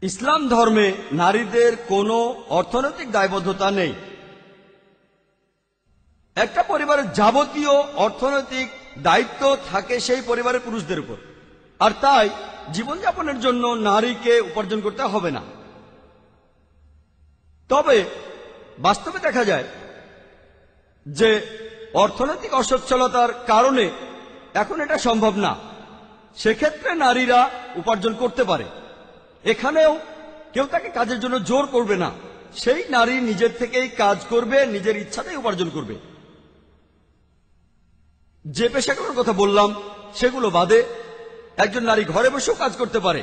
ইসলাম ধর্মে নারীদের কোনো অর্থনৈতিক দায়বদ্ধতা নেই। একটা পরিবারের যাবতীয় অর্থনৈতিক দায়িত্ব থাকে সেই পরিবারের পুরুষদের উপর, আর তাই জীবনযাপনের জন্য নারীকে উপার্জন করতে হবে না। তবে বাস্তবে দেখা যায় যে অর্থনৈতিক অসচ্ছলতার কারণে এখন এটা সম্ভব না। সেক্ষেত্রে নারীরা উপার্জন করতে পারে। এখানেও কেউ তাকে কাজের জন্য জোর করবে না। সেই নারী নিজের থেকেই কাজ করবে, নিজের ইচ্ছাতেই উপার্জন করবে। যে পেশাগুলোর কথা বললাম সেগুলো বাদে একজন নারী ঘরে বসেও কাজ করতে পারে।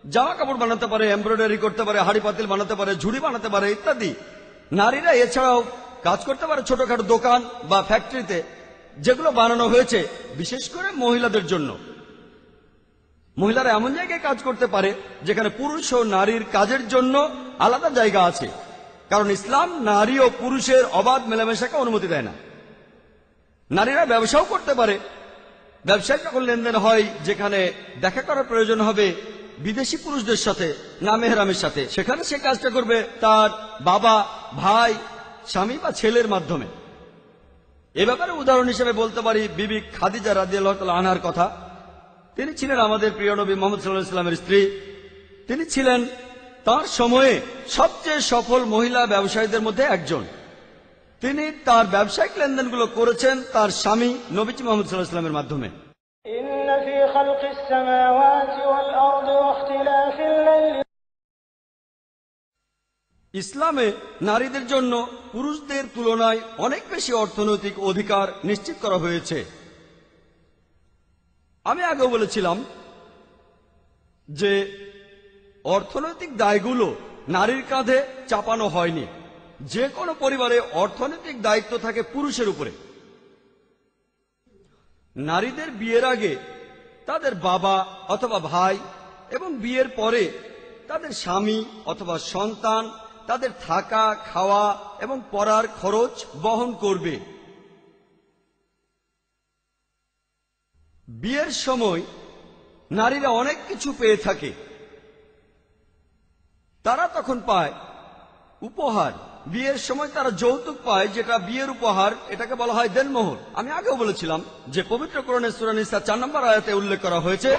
জামা কাপড় বানাতে পারে, এমব্রয়ডারি করতে পারে, হাড়ি পাতিল বানাতে পারে, ঝুড়ি বানাতে পারে ইত্যাদি। নারীরা এছাড়াও কাজ করতে পারে ছোটখাটো দোকান বা ফ্যাক্টরিতে, যেগুলো বানানো হয়েছে বিশেষ করে মহিলাদের জন্য। মহিলারা এমন জায়গায় কাজ করতে পারে যেখানে পুরুষ ও নারীর কাজের জন্য আলাদা জায়গা আছে, কারণ ইসলাম নারী ও পুরুষের অবাধ মেলামেশাকে অনুমতি দেয় না। নারীরা ব্যবসাও করতে পারে। ব্যবসায় যখন লেনদেন হয় যেখানে দেখা করার প্রয়োজন হবে বিদেশি পুরুষদের সাথে, না মেহরামের সাথে, সেখানে সে কাজটা করবে তার বাবা, ভাই, স্বামী বা ছেলের মাধ্যমে। এ ব্যাপারে উদাহরণ হিসেবে বলতে পারি বিবি খাদিজা রাদিয়াল্লাহু তাআলা আনহার কথা। তিনি ছিলেন আমাদের প্রিয় নবী মুহাম্মদ সাল্লাল্লাহু আলাইহি ওয়াসাল্লামের স্ত্রী। তিনি ছিলেন তার সময়ে সবচেয়ে সফল মহিলা ব্যবসায়ীদের মধ্যে একজন। তিনি তার ব্যবসায়িক লেনদেনগুলো করেছেন তার স্বামী নবীজি মুহাম্মদ সাল্লাল্লাহু আলাইহি ওয়াসাল্লামের মাধ্যমে। ইসলামে নারীদের জন্য পুরুষদের তুলনায় অনেক বেশি অর্থনৈতিক অধিকার নিশ্চিত করা হয়েছে। আমি আগেও বলেছিলাম যে অর্থনৈতিক দায়গুলো নারীর কাঁধে চাপানো হয়নি। যে কোনো পরিবারে অর্থনৈতিক দায়িত্ব থাকে পুরুষের উপরে। নারীদের বিয়ের আগে তাদের বাবা অথবা ভাই এবং বিয়ের পরে তাদের স্বামী অথবা সন্তান তাদের থাকা, খাওয়া এবং পড়ার খরচ বহন করবে। বিয়ের সময় নারীরা অনেক কিছু পেয়ে থাকে। তারা তখন পায় উপহার। বিয়ের সময় তারা যৌতুক পায়, যেটা বিয়ের উপহার, এটাকে বলা হয় দেনমোহর। আমি আগেও বলেছিলাম যে পবিত্র কোরআনের সূরা নিসা 4 নম্বর আয়াতে উল্লেখ করা হয়েছে,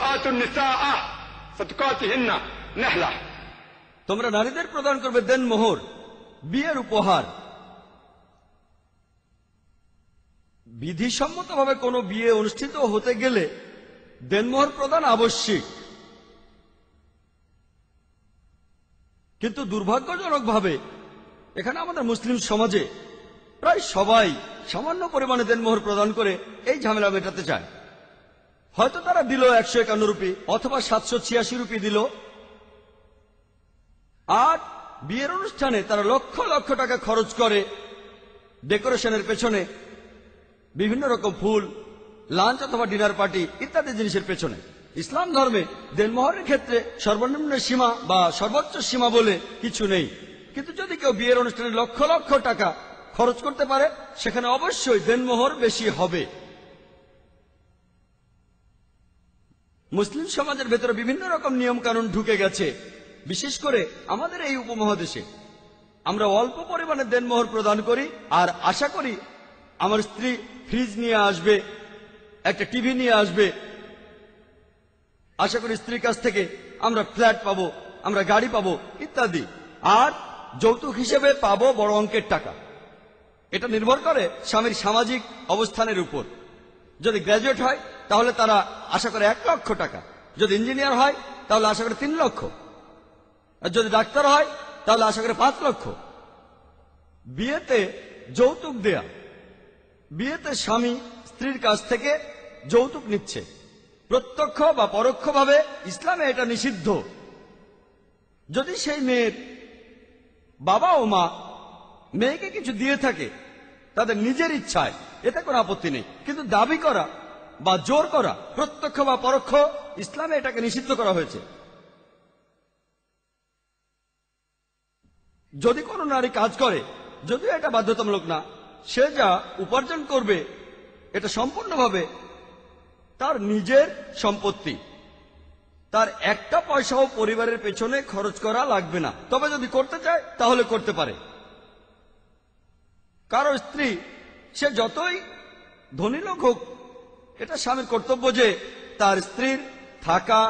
তোমরা নারীদের প্রদান করবে দেনমোহর, বিয়ের উপহার। বিধিসম্মতভাবে কোনো বিয়ে অনুষ্ঠিত হতে গেলে দেনমোহর প্রদান আবশ্যিক। কিন্তু দুর্ভাগ্যজনকভাবে এখানে আমাদের মুসলিম সমাজে প্রায় সবাই সামান্য পরিমাণে দেনমোহর প্রদান করে এই ঝামেলা মেটাতে চায়। হয়তো তারা দিল 151 রুপি অথবা 786 রুপি দিল, আর বিয়ের অনুষ্ঠানে তারা লক্ষ লক্ষ টাকা খরচ করে ডেকোরেশনের পেছনে, বিভিন্ন রকম ফুল, লাঞ্চ অথবা ডিনার পার্টি ইত্যাদি জিনিসের পেছনে। ইসলাম ধর্মে দেনমোহরের ক্ষেত্রে সর্বনিম্ন সীমা বা সর্বোচ্চ সীমা বলে কিছু নেই। কিন্তু যদি কেউ বিয়ের অনুষ্ঠানে লক্ষ লক্ষ টাকা খরচ করতে পারে, সেখানে অবশ্যই দেনমোহর বেশি হবে। মুসলিম সমাজের ভেতরে বিভিন্ন রকম নিয়ম কানুন ঢুকে গেছে, বিশেষ করে আমাদের এই উপমহাদেশে। আমরা অল্প পরিমাণে দেনমোহর প্রদান করি আর আশা করি আমার স্ত্রী ফ্রিজ নিয়ে আসবে, একটা টিভি নিয়ে আসবে। আশা করি স্ত্রীর কাছ থেকে আমরা ফ্ল্যাট পাবো, আমরা গাড়ি পাবো ইত্যাদি। আর যৌতুক হিসেবে পাবো বড় অঙ্কের টাকা। এটা নির্ভর করে স্বামীর সামাজিক অবস্থানের উপর। যদি গ্র্যাজুয়েট হয় তাহলে তারা আশা করে 1 লক্ষ টাকা, যদি ইঞ্জিনিয়ার হয় তাহলে আশা করে 3 লক্ষ, আর যদি ডাক্তার হয় তাহলে আশা করে 5 লক্ষ। বিয়েতে যৌতুক দেয়া, বিয়েতে স্বামী স্ত্রীর কাছ থেকে যৌতুক নিচ্ছে, প্রত্যক্ষ বা পরোক্ষভাবে ইসলামে এটা নিষিদ্ধ। যদি সেই মেয়ের বাবা ও মা মেয়েকে কিছু দিয়ে থাকে তাদের নিজের ইচ্ছায়, এতে কোনো আপত্তি নেই। কিন্তু দাবি করা বা জোর করা, প্রত্যক্ষ বা পরোক্ষ, ইসলামে এটাকে নিষিদ্ধ করা হয়েছে। যদি কোনো নারী কাজ করে, যদিও এটা বাধ্যতামূলক না, সে যা উপার্জন করবে এটা সম্পূর্ণভাবে তার নিজের সম্পত্তি। তার একটা পয়সাও পরিবারের পেছনে খরচ করা লাগবে না, তবে যদি করতে চায় তাহলে করতে পারে। কারো স্ত্রী সে যতই ধনী লোক হোক, এটা স্বামীর কর্তব্য যে তার স্ত্রীর থাকা,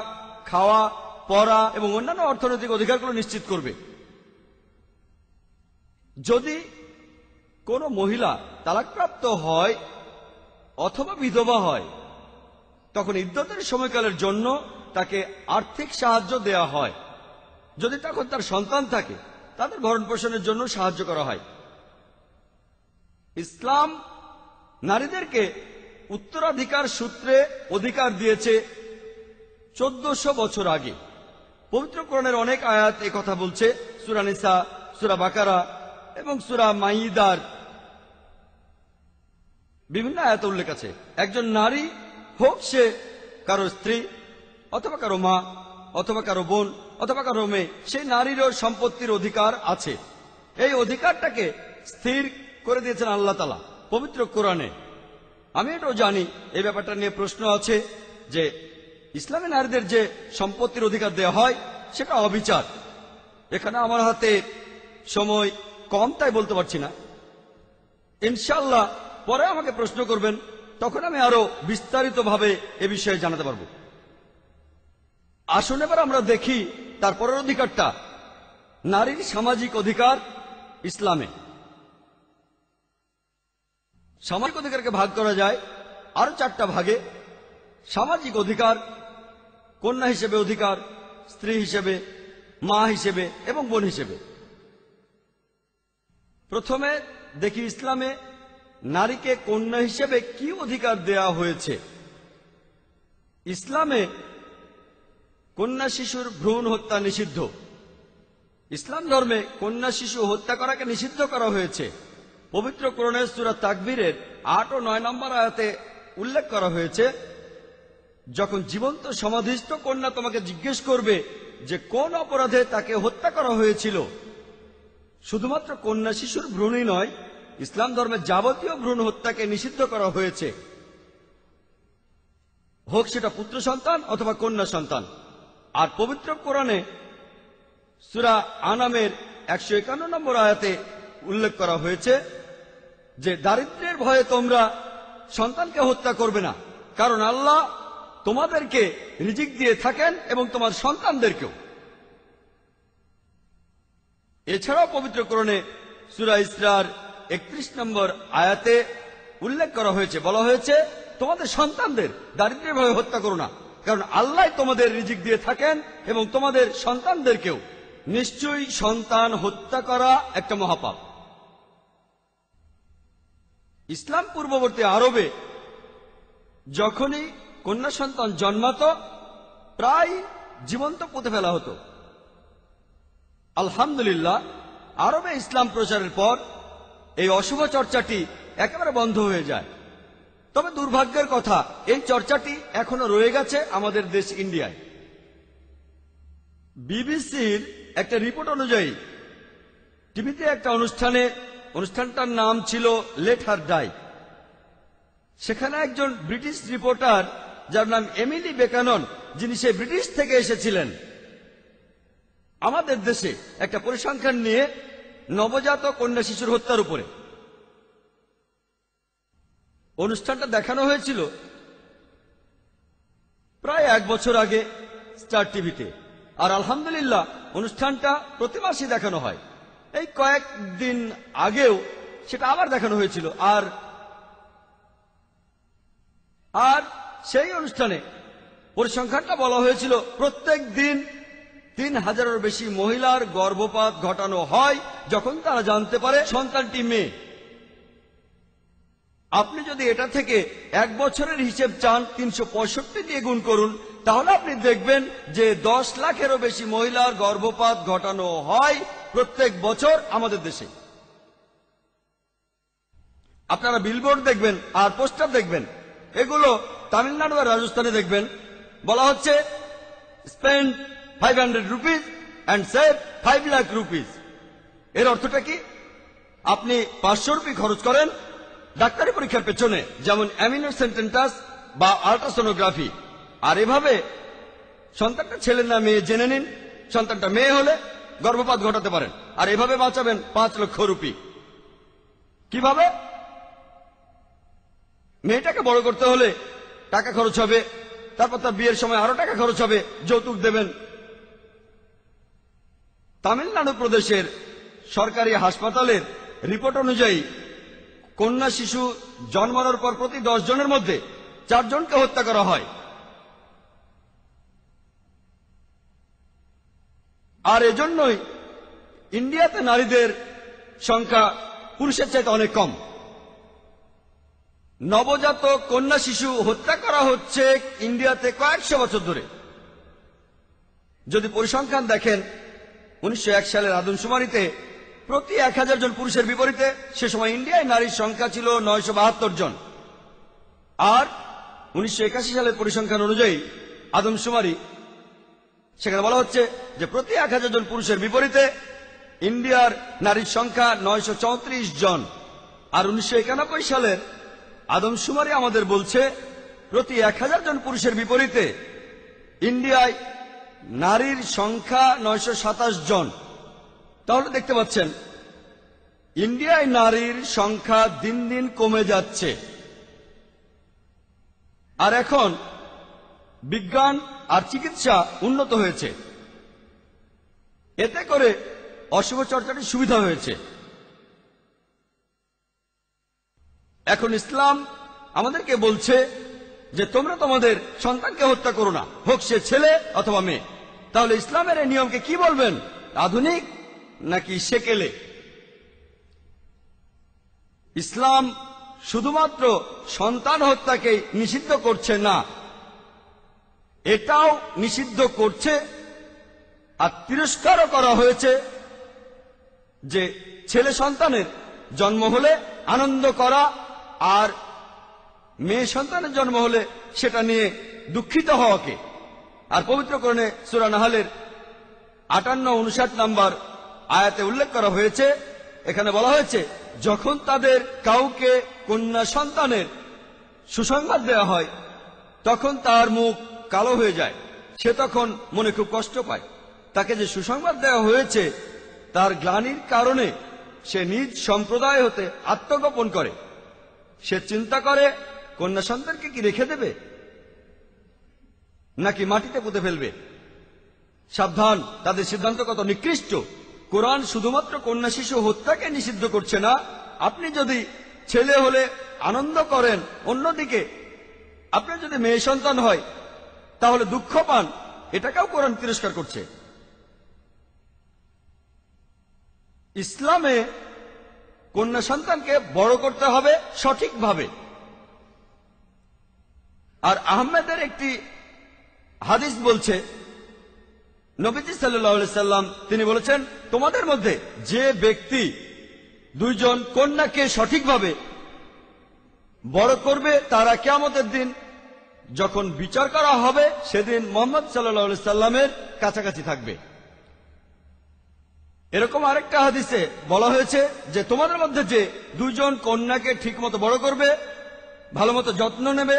খাওয়া, পড়া এবং অন্যান্য অর্থনৈতিক অধিকারগুলো নিশ্চিত করবে। যদি কোনো মহিলা তালাকপ্রাপ্ত হয় অথবা বিধবা হয়, তখন ইদ্যতের সময়কালের জন্য তাকে আর্থিক সাহায্য দেয়া হয়। যদি তখন তার সন্তান থাকে, তাদের ভরণ পোষণের জন্য সাহায্য করা হয়। ইসলাম নারীদেরকে উত্তরাধিকার সূত্রে অধিকার দিয়েছে 1400 বছর আগে। পবিত্র কোরআনের অনেক আয়াত এই কথা বলছে। সূরা নিসা, সূরা বাকারা এবং সূরা মাইদার বিভিন্ন আয়াতে উল্লেখ আছে। একজন নারী হোক সে কারো স্ত্রী অথবা কারো মা অথবা কারো বোন অথবা কারো মেয়ে, সেই নারীরও সম্পত্তির অধিকার আছে। এই অধিকারটাকে স্থির করে দিয়েছেন আল্লাহ তাআলা পবিত্র কোরআনে। আমি এটাও জানি এই ব্যাপারটা নিয়ে প্রশ্ন আছে যে ইসলামে নারীদের যে সম্পত্তির অধিকার দেওয়া হয় সেটা অবিচার। এখানে আমার হাতে সময় কম, তাই বলতে পারছি না। ইনশাআল্লাহ পরে আমাকে প্রশ্ন করবেন, তখন আমি আরো বিস্তারিতভাবে এ বিষয়ে জানাতে পারব। আসুন এবার আমরা দেখি তারপরের অধিকারটা, নারীর সামাজিক অধিকার ইসলামে। সামাজিক অধিকারকে ভাগ করা যায় আরো 4টা ভাগে। সামাজিক অধিকার, কন্যা হিসেবে অধিকার, স্ত্রী হিসেবে, মা হিসেবে এবং বোন হিসেবে। প্রথমে দেখি ইসলামে নারীকে কন্যা হিসেবে কি অধিকার দেয়া হয়েছে। ইসলামে কন্যা শিশুর ভ্রূণ হত্যা নিষিদ্ধ। ইসলাম ধর্মে কন্যা শিশু হত্যা করাকে নিষিদ্ধ করা হয়েছে। পবিত্র কোরআনের সূরা তাকবীরের 8 ও 9 নম্বর আয়াতে উল্লেখ করা হয়েছে, যখন জীবন্ত সমাধিস্থ কন্যা তোমাকে জিজ্ঞেস করবে যে কোন অপরাধে তাকে হত্যা করা হয়েছিল, শুধুমাত্র কন্যা শিশুর ভ্রূণই নয়, ইসলাম ধর্মে যাবতীয় ভ্রূণ হত্যাকে নিষিদ্ধ করা হয়েছে, হোক সেটা পুত্র সন্তান অথবা কন্যা সন্তান। আর পবিত্র কোরআনে সূরা আনামের 151 নম্বর আয়াতে উল্লেখ করা হয়েছে যে দারিদ্র্যের ভয়ে তোমরা সন্তানকে হত্যা করবে না, কারণ আল্লাহ তোমাদেরকে রিজিক দিয়ে থাকেন এবং তোমার সন্তানদেরকেও। এছাড়াও পবিত্র কোরআনে সূরা ইসরার 31 নম্বর আয়াতে উল্লেখ করা হয়েছে, বলা হয়েছে তোমাদের সন্তানদের দারিদ্র্যের ভয়ে হত্যা করো না, কারণ আল্লাহ তোমাদের রিজিক দিয়ে থাকেন এবং তোমাদের সন্তানদেরকেও। নিশ্চয়ই সন্তান হত্যা করা একটা মহাপাপ। ইসলাম পূর্ববর্তী আরবে যখনই কন্যা সন্তান জন্মাত, প্রায় জীবন্ত পুঁতে ফেলা হতো। আলহামদুলিল্লাহ, আরবে ইসলাম প্রচারের পর এই অশুভ চর্চাটি একেবারে বন্ধ হয়ে যায়। তবে দুর্ভাগ্যের কথা, এই চর্চাটি এখনো রয়ে গেছে আমাদের দেশ ইন্ডিয়ায়। বিবিসির একটা রিপোর্ট অনুযায়ী টিভিতে একটা অনুষ্ঠানটার নাম ছিল লেট হার ডাই। সেখানে একজন ব্রিটিশ রিপোর্টার, যার নাম এমিলি বেকানন, যিনি সে ব্রিটিশ থেকে এসেছিলেন, আমাদের দেশে একটা পরিসংখ্যান নিয়ে নবজাত কন্যা শিশুর হত্যার উপরে অনুষ্ঠানটা দেখানো হয়েছিল প্রায় 1 বছর আগে স্টার টিভিতে। আর আলহামদুলিল্লাহ, অনুষ্ঠানটা প্রতি মাসই দেখানো হয়। এই কয়েকদিন আগেও সেটা আবার দেখানো হয়েছিল। আর সেই অনুষ্ঠানে পরিসংখ্যানটা বলা হয়েছিল প্রত্যেক দিন 3000-এরও বেশি মহিলার গর্ভপাত ঘটানো হয় যখন তারা জানতে পারে সন্তানটি মেয়ে। আপনি যদি এটা থেকে 1 বছরের হিসেব চান, 365 দিয়ে গুণ করুন, তাহলে আপনি দেখবেন যে 10 লাখেরও বেশি মহিলার গর্ভপাত ঘটানো হয় প্রত্যেক বছর আমাদের দেশে। আপনারা বিলবোর্ড দেখবেন আর পোস্টার দেখবেন, এগুলো তামিলনাড়ু আর রাজস্থানে দেখবেন, বলা হচ্ছে spend 500 rupees and save 5 lakh rupees. এর অর্থটা কি? আপনি 500 রুপি খরচ করেন ডাক্তারি পরীক্ষার পেছনে, যেমন অ্যামিনোসেন্টেন্টাস বা আল্ট্রাসোনোগ্রাফি, আর এভাবে সন্তানটা ছেলে না মেয়ে জেনে নিন। সন্তানটা মেয়ে হলে গর্ভপাত ঘটাতে পারেন, আর এভাবে বাঁচাবেন 5 লক্ষ রুপি। কিভাবে? মেয়েটাকে বড় করতে হলে টাকা খরচ হবে, তারপর তার বিয়ের সময় আরো টাকা খরচ হবে, যৌতুক দেবেন। তামিলনাড়ু প্রদেশের সরকারি হাসপাতালের রিপোর্ট অনুযায়ী কন্যা শিশু জন্মানোর পর প্রতি 10 জনের মধ্যে 4 জনকে হত্যা করা হয়। আর এজন্যই ইন্ডিয়াতে নারীদের সংখ্যা পুরুষের চাইতে অনেক কম। নবজাতক কন্যা শিশু হত্যা করা হচ্ছে ইন্ডিয়াতে কয়েকশো বছর ধরে। যদি পরিসংখ্যান দেখেন 1901 সালের আদমশুমারিতে প্রতি 1000 জন পুরুষের বিপরীতে সে সময় ইন্ডিয়ায় নারীর সংখ্যা ছিল 972 জন। আর 1981 সালের পরিসংখ্যান অনুযায়ী আদমশুমারি, সেখানে বলা হচ্ছে যে প্রতি 1000 জন পুরুষের বিপরীতে ইন্ডিয়ার নারীর সংখ্যা 934 জন। আর 1991 সালের আদমশুমারি আমাদের বলছে প্রতি 1000 জন পুরুষের বিপরীতে ইন্ডিয়ায় নারীর সংখ্যা 927 জন। তাহলে দেখতে পাচ্ছেন ইন্ডিয়ায় নারীর সংখ্যা দিন দিন কমে যাচ্ছে। আর এখন বিজ্ঞান আর চিকিৎসা উন্নত হয়েছে, এতে করে অশুভ চর্চাটি সুবিধা হয়েছে। এখন ইসলাম আমাদেরকে বলছে যে তোমরা তোমাদের সন্তানকে হত্যা করো না, হোক সে ছেলে অথবা মেয়ে। তাহলে ইসলামের এই নিয়মকে কি বলবেন, আধুনিক নাকি সেকেলে? ইসলাম শুধুমাত্র সন্তান হত্যাকেই নিষিদ্ধ করছে না, এটাও নিষিদ্ধ করছে আর তিরস্কারও করা হয়েছে যে ছেলে সন্তানের জন্ম হলে আনন্দ করা আর মেয়ে সন্তানের জন্ম হলে সেটা নিয়ে দুঃখিত হওয়াকে। আর পবিত্র কোরআনে সূরা নাহলের 58-59 নম্বর আয়াতে উল্লেখ করা হয়েছে, এখানে বলা হয়েছে যখন তাদের কাউকে কন্যা সন্তানের সুসংবাদ দেওয়া হয় তখন তার মুখ কালো হয়ে যায়, সে তখন মনে খুব কষ্ট পায়। তাকে যে সুসংবাদ দেওয়া হয়েছে তার গ্লানির কারণে সে নিজ সম্প্রদায় হতে আত্মগোপন করে। সে চিন্তা করে কন্যা সন্তানকে কি রেখে দেবে নাকি মাটিতে পুঁতে ফেলবে। সাবধান, তাদের সিদ্ধান্ত কত নিকৃষ্ট। কোরআন শুধুমাত্র কন্যা শিশু হত্যাকে নিষিদ্ধ করছে না, আপনি যদি ছেলে হলে আনন্দ করেন, অন্যদিকে আপনার যদি মেয়ে সন্তান হয় তাহলে দুঃখ পান, এটাকেও কোরআন তিরস্কার করছে। ইসলামে কন্যা সন্তানকে বড় করতে হবে সঠিকভাবে। আর আহমেদের একটি হাদিস বলছে, নবীজি সাল্লাল্লাহু আলাইহি সাল্লাম তিনি বলেছেন, তোমাদের মধ্যে যে ব্যক্তি 2 জন কন্যাকে সঠিকভাবে বড় করবে তারা কিয়ামতের দিন যখন বিচার করা হবে সেদিন মুহাম্মদ সাল্লাল্লাহু আলাইহি সাল্লামের কাছাকাছি থাকবে। এরকম আরেকটা হাদিসে বলা হয়েছে যে তোমাদের মধ্যে যে 2 জন কন্যাকে ঠিকমতো বড় করবে, ভালো মতো যত্ন নেবে,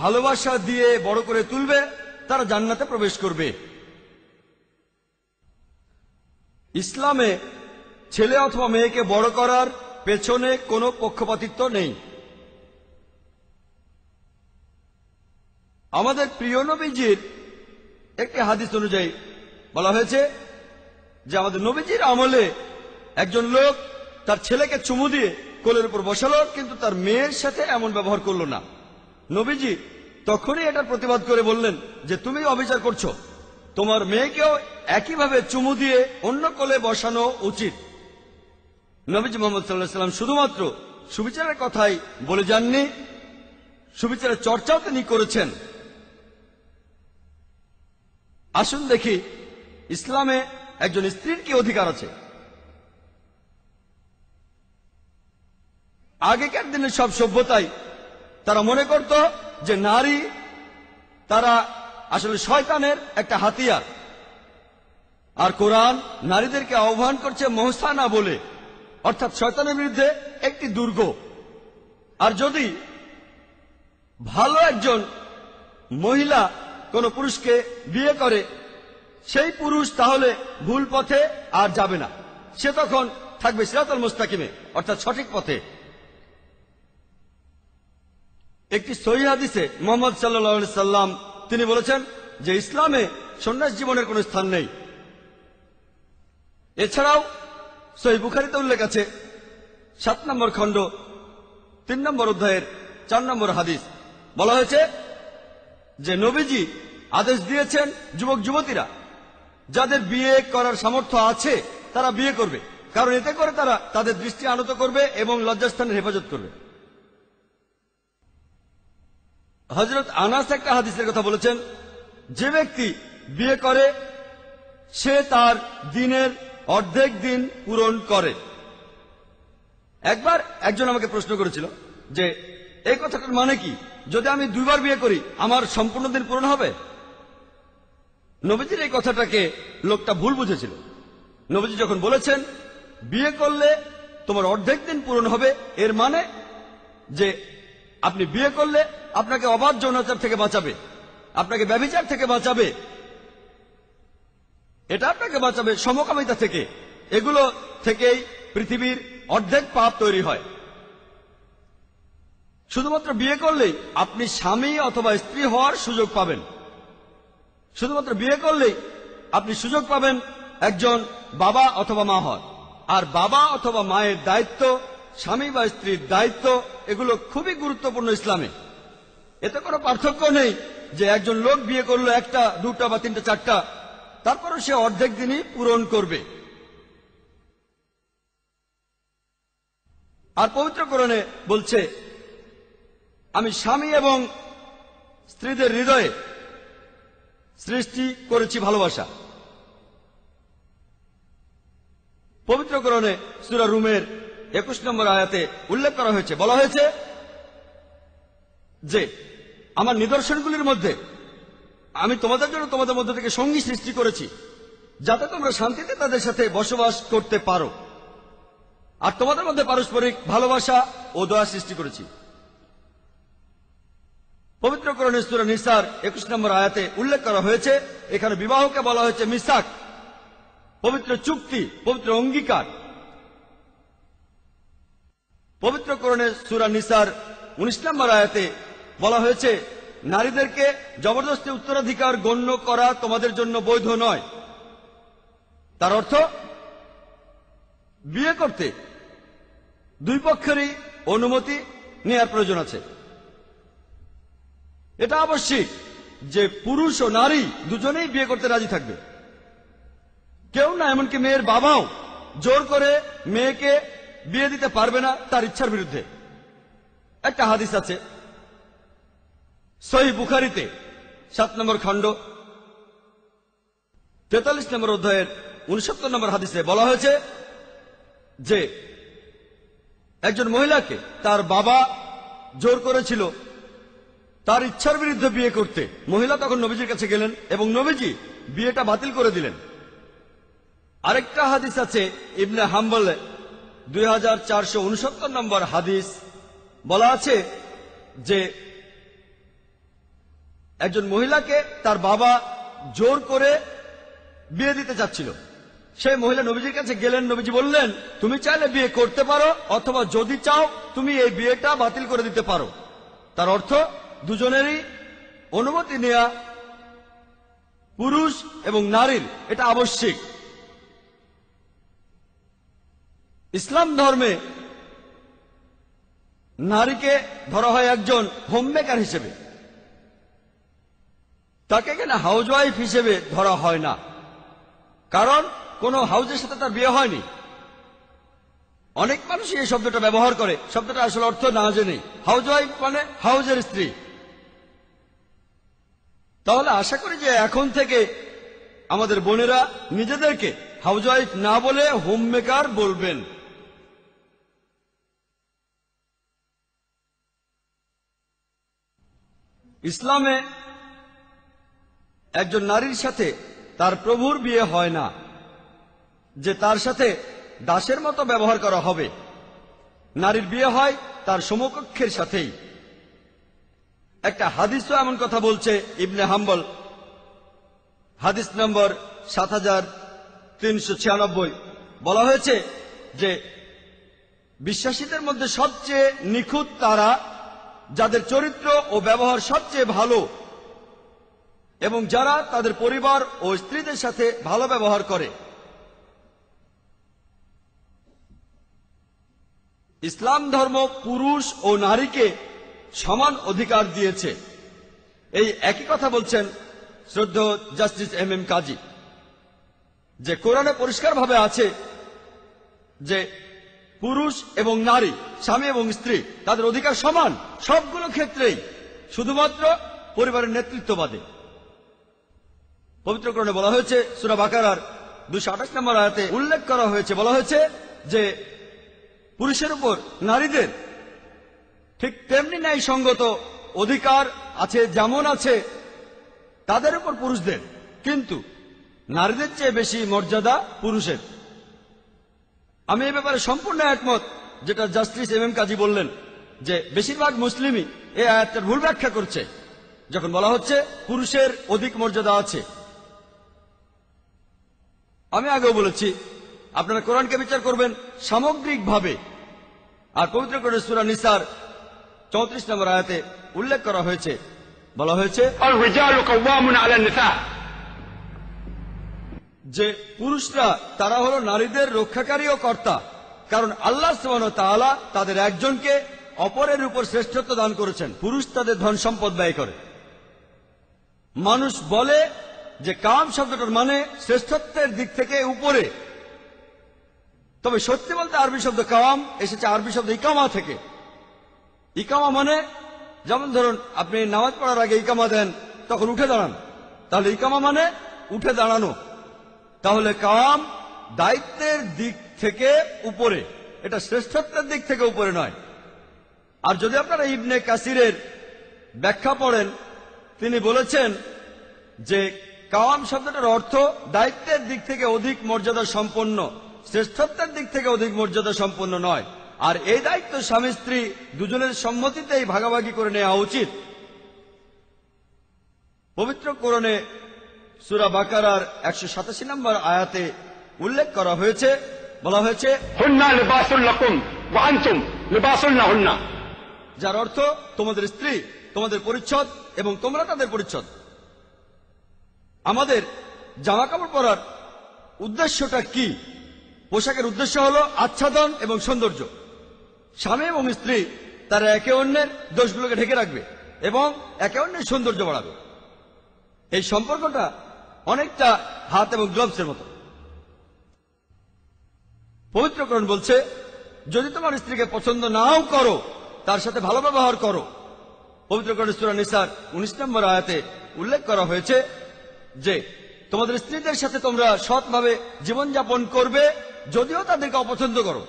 ভালোবাসা দিয়ে বড় করে তুলবে, তারা জান্নাতে প্রবেশ করবে। ইসলামে ছেলে অথবা মেয়েকে বড় করার পেছনে কোনো পক্ষপাতিত্ব নেই। আমাদের প্রিয় নবীজির একটি হাদিস অনুযায়ী বলা হয়েছে যে আমাদের নবীজির আমলে একজন লোক তার ছেলেকে চুমু দিয়ে কোলের উপর বসালো, কিন্তু তার মেয়ের সাথে এমন ব্যবহার করলো না। নবীজি তখনই এটার প্রতিবাদ করে বললেন যে তুমি অবিচার করছো, তোমার মেয়েকেও একইভাবে চুমু দিয়ে অন্য কোলে বসানো উচিত। নবীজি মুহাম্মদ সাল্লাল্লাহু আলাইহি ওয়াসাল্লাম শুধুমাত্র সুবিচারের কথাই বলে যাননি, সুবিচারের চর্চাও তিনি করেছেন। আসুন দেখি ইসলামে একজন স্ত্রীর কি অধিকার আছে। আগেকার দিনের সব সভ্যতায় তারা মনে করত যে নারী তারা আসলে শয়তানের একটা হাতিয়ার, আর কোরআন নারীদেরকে আহ্বান করছে মোহসানা বলে, অর্থাৎ শয়তানের বিরুদ্ধে একটি দুর্গ। আর যদি ভালো একজন মহিলা কোনো পুরুষকে বিয়ে করে, সেই পুরুষ তাহলে ভুল পথে আর যাবে না, সে তখন থাকবে সিরাতুল মুস্তাকিমে, অর্থাৎ সঠিক পথে। একটি সহিহ হাদিসে মুহাম্মদ সাল্লাল্লাহু আলাইহি সাল্লাম তিনি বলেছেন যে ইসলামে সন্ন্যাস জীবনের কোনো স্থান নেই। এছাড়াও সহিহ বুখারীতে উল্লেখ আছে 7 নম্বর খণ্ড 3 নম্বর অধ্যায়ের 4 নম্বর হাদিস, বলা হয়েছে যে নবীজি আদেশ দিয়েছেন যুবক যুবতীরা যাদের বিয়ে করার সামর্থ্য আছে তারা বিয়ে করবে, কারণ এতে করে তারা তাদের দৃষ্টি আনত করবে এবং লজ্জাস্থানের হেফাজত করবে। হযরত আনাস একটা হাদিসের কথা বলেছেন, যে ব্যক্তি বিয়ে করে সে তার দিনের অর্ধেক দিন পূরণ করে। একবার একজন আমাকে প্রশ্ন করেছিল যে এই কথাটার মানে কি, যদি আমি 2 বার বিয়ে করি আমার সম্পূর্ণ দিন পূরণ হবে? নবীজির এই কথাটাকে লোকটা ভুল বুঝেছিল। নবীজি যখন বলেছেন বিয়ে করলে তোমার অর্ধেক দিন পূরণ হবে, এর মানে যে আপনি বিয়ে করলে আপনাকে অবাধ যৌনাচার থেকে বাঁচাবে, আপনাকে ব্যভিচার থেকে বাঁচাবে, এটা আপনাকে বাঁচাবে সমকামিতা থেকে। এগুলো থেকেই পৃথিবীর অর্ধেক পাপ তৈরি হয়। শুধুমাত্র বিয়ে করলেই আপনি স্বামী অথবা স্ত্রী হওয়ার সুযোগ পাবেন। শুধুমাত্র বিয়ে করলেই আপনি সুযোগ পাবেন একজন বাবা অথবা মা হওয়ার। আর বাবা অথবা মায়ের দায়িত্ব, স্বামী বা স্ত্রীর দায়িত্ব, এগুলো খুবই গুরুত্বপূর্ণ ইসলামে। এতে কোনো পার্থক্য নেই যে একজন লোক বিয়ে করলো 1টা 2টা বা 3টা 4টা, তারপরও সে অর্ধেক দিনই পূরণ করবে। আর পবিত্র কোরআনে বলছে আমি স্বামী এবং স্ত্রীদের হৃদয়ে সৃষ্টি করেছি ভালোবাসা। পবিত্র কোরআনে সূরা রুমের 21 নম্বর আয়াতে উল্লেখ করা হয়েছে, বলা হয়েছে যে আমার নিদর্শনগুলির মধ্যে আমি তোমাদের জন্য তোমাদের মধ্যে থেকে সঙ্গী সৃষ্টি করেছি যাতে তোমরা শান্তিতে তাদের সাথে বসবাস করতে পারো, আর তোমাদের মধ্যে পারস্পরিক ভালোবাসা ও দয়া সৃষ্টি করেছি। পবিত্র কোরআনে সূরা নিসার 21 নম্বর আয়াতে উল্লেখ করা হয়েছে, এখানে বিবাহকে বলা হয়েছে মিসাক, পবিত্র চুক্তি, পবিত্র অঙ্গীকার। পবিত্র কোরআনে সূরা নিসার 19 নম্বর আয়াতে বলা হয়েছে নারীদেরকে জবরদস্তি উত্তরাধিকার গণ্য করা তোমাদের জন্য বৈধ নয়। তার অর্থ বিয়ে করতে 2 পক্ষেরই অনুমতি নেওয়ার প্রয়োজন আছে। এটা আবশ্যিক যে পুরুষ ও নারী দুজনেই বিয়ে করতে রাজি থাকবে। কেউ না, এমনকি মেয়ের বাবাও জোর করে মেয়েকে বিয়ে দিতে পারবে না তার ইচ্ছার বিরুদ্ধে। একটা হাদিস আছে সহিহ বুখারীতে 7 নম্বর খণ্ড 43 নম্বর অধ্যায়ের 69 নম্বর হাদিসে বলা হয়েছে যে একজন মহিলাকে তার বাবা জোর করেছিল তার ইচ্ছার বিরুদ্ধে বিয়ে করতে। মহিলা তখন নবীজির কাছে গেলেন এবং নবীজি বিয়েটা বাতিল করে দিলেন। আরেকটা হাদিস আছে ইবনে হাম্বল 2469 নম্বর হাদিস, বলা আছে যে একজন মহিলাকে তার বাবা জোর করে বিয়ে দিতে চাচ্ছিল। সেই মহিলা নবীজির কাছে গেলেন, নবীজি বললেন তুমি চাইলে বিয়ে করতে পারো অথবা যদি চাও তুমি এই বিয়েটা বাতিল করে দিতে পারো। তার অর্থ দুজনেরই অনুমতি নেওয়া, পুরুষ এবং নারীর, এটা আবশ্যিক। ইসলাম ধর্মে নারীকে ধরা হয় একজন হোমমেকার হিসেবে, তাকে এখানে হাউসওয়াইফ হিসেবে ধরা হয় না, কারণ কোন হাউজের সাথে তার বিয়ে হয়নি। অনেক মানুষই এই শব্দটা ব্যবহার করে, শব্দটা আসলে অর্থ না জেনেই। হাউসওয়াইফ মানে হাউজের স্ত্রী। তাহলে আশা করি যে এখন থেকে আমাদের বোনেরা নিজেদেরকে হাউসওয়াইফ না বলে হোমমেকার বলবেন। ইসলামে একজন নারীর সাথে তার প্রভুর বিয়ে হয় না যে তার সাথে দাসের মতো ব্যবহার করা হবে। নারীর বিয়ে হয় তার সমকক্ষের সাথেই। একটা হাদিসও এমন কথা বলছে, ইবনে হাম্বল হাদিস নম্বর 7396 বলা হয়েছে যে বিশ্বাসীদের মধ্যে সবচেয়ে নিখুঁত তারা যাদের চরিত্র ও ব্যবহার সবচেয়ে ভালো এবং যারা তাদের পরিবার ও স্ত্রীদের সাথে ভালো ব্যবহার করে। ইসলাম ধর্ম পুরুষ ও নারীকে সমান অধিকার দিয়েছে। এই একই কথা বলছেন শ্রদ্ধেয় জাস্টিস এম কাজী, যে কোরআনে পরিষ্কারভাবে আছে যে পুরুষ এবং নারী, স্বামী এবং স্ত্রী, তাদের অধিকার সমান সবগুলো ক্ষেত্রেই, শুধুমাত্র পরিবারের নেতৃত্ববাদে। পবিত্র কোরআনে বলা হয়েছে, সূরা বাকারার 228 নম্বর আয়াতে উল্লেখ করা হয়েছে, বলা হয়েছে যে পুরুষের উপর নারীদের ঠিক তেমনি ন্যায়সঙ্গত অধিকার আছে যেমন আছে তাদের উপর পুরুষদের, কিন্তু নারীদের চেয়ে বেশি মর্যাদা পুরুষের। আমি এ ব্যাপারে সম্পূর্ণ একমত যেটা জাস্টিস এম কাজী বললেন, যে বেশিরভাগ মুসলিমই এই আয়াতটার ভুল ব্যাখ্যা করছে যখন বলা হচ্ছে পুরুষের অধিক মর্যাদা আছে। আমি আগেও বলেছি, আপনারা কোরআনকে বিচার করবেন সামগ্রিকভাবে। আর পবিত্র কোরআনের সূরা নিসার 34 নম্বর আয়াতে উল্লেখ করা হয়েছে, বলা হয়েছে যে পুরুষরা তারা হলো নারীদের রক্ষাকারী ও কর্তা, কারণ আল্লাহ সুবহানাহু ওয়া তাআলা তাদের একজনকে অপরের উপর শ্রেষ্ঠত্ব দান করেছেন। পুরুষ তাদের ধন সম্পদ ব্যয় করে। মানুষ বলে যে কাম শব্দটার মানে শ্রেষ্ঠত্বের দিক থেকে উপরে, তবে সত্যি বলতে আরবি শব্দ কাম এসেছে আরবি শব্দ ইকামা থেকে। ইকামা মানে, যেমন ধরুন আপনি নামাজ পড়ার আগে ইকামা দেন, তখন উঠে দাঁড়ান, তাহলে ইকামা মানে উঠে দাঁড়ানো। তাহলে কাম দায়িত্বের দিক থেকে উপরে, এটা শ্রেষ্ঠত্বের দিক থেকে উপরে নয়। আর যদি আপনারা ইবনে কাসিরের ব্যাখ্যা পড়েন, তিনি বলেছেন যে কাওয়াম শব্দটার অর্থ দায়িত্বের দিক থেকে অধিক মর্যাদা সম্পন্ন, শ্রেষ্ঠত্বের দিক থেকে অধিক মর্যাদা সম্পন্ন নয়। আর এই দায়িত্ব স্বামী স্ত্রী দুজনের সম্মতিতেই ভাগাভাগি করে নেওয়া উচিত। পবিত্র কোরআনে সূরা বাকারার 187 নম্বর আয়াতে উল্লেখ করা হয়েছে, বলা হয়েছে হুন্না লিবাসুল লাকুম ওয়া আনতুম লিবাসুল লাহুন্না, যার অর্থ তোমাদের স্ত্রী তোমাদের পরিচ্ছদ এবং তোমরা তাদের পরিচ্ছদ। আমাদের জামা কাপড় পরার উদ্দেশ্যটা কি? পোশাকের উদ্দেশ্য হলো আচ্ছাদন এবং সৌন্দর্য। স্বামী এবং স্ত্রী তারা একে অন্যের দোষগুলোকে ঢেকে রাখবে এবং একে অন্যের সৌন্দর্য বাড়াবে। এই সম্পর্কটা অনেকটা হাত এবং গ্লাভসের মতো। পবিত্র কোরআন বলছে, যদি তোমার স্ত্রীকে পছন্দ নাও করো, তার সাথে ভালো ব্যবহার করো। পবিত্র কোরআনের সূরা নিসার 19 নম্বর আয়াতে উল্লেখ করা হয়েছে যে তোমাদের স্ত্রীদের সাথে তোমরা সৎভাবে জীবনযাপন করবে, যদিও তাদেরকে অপছন্দ করো।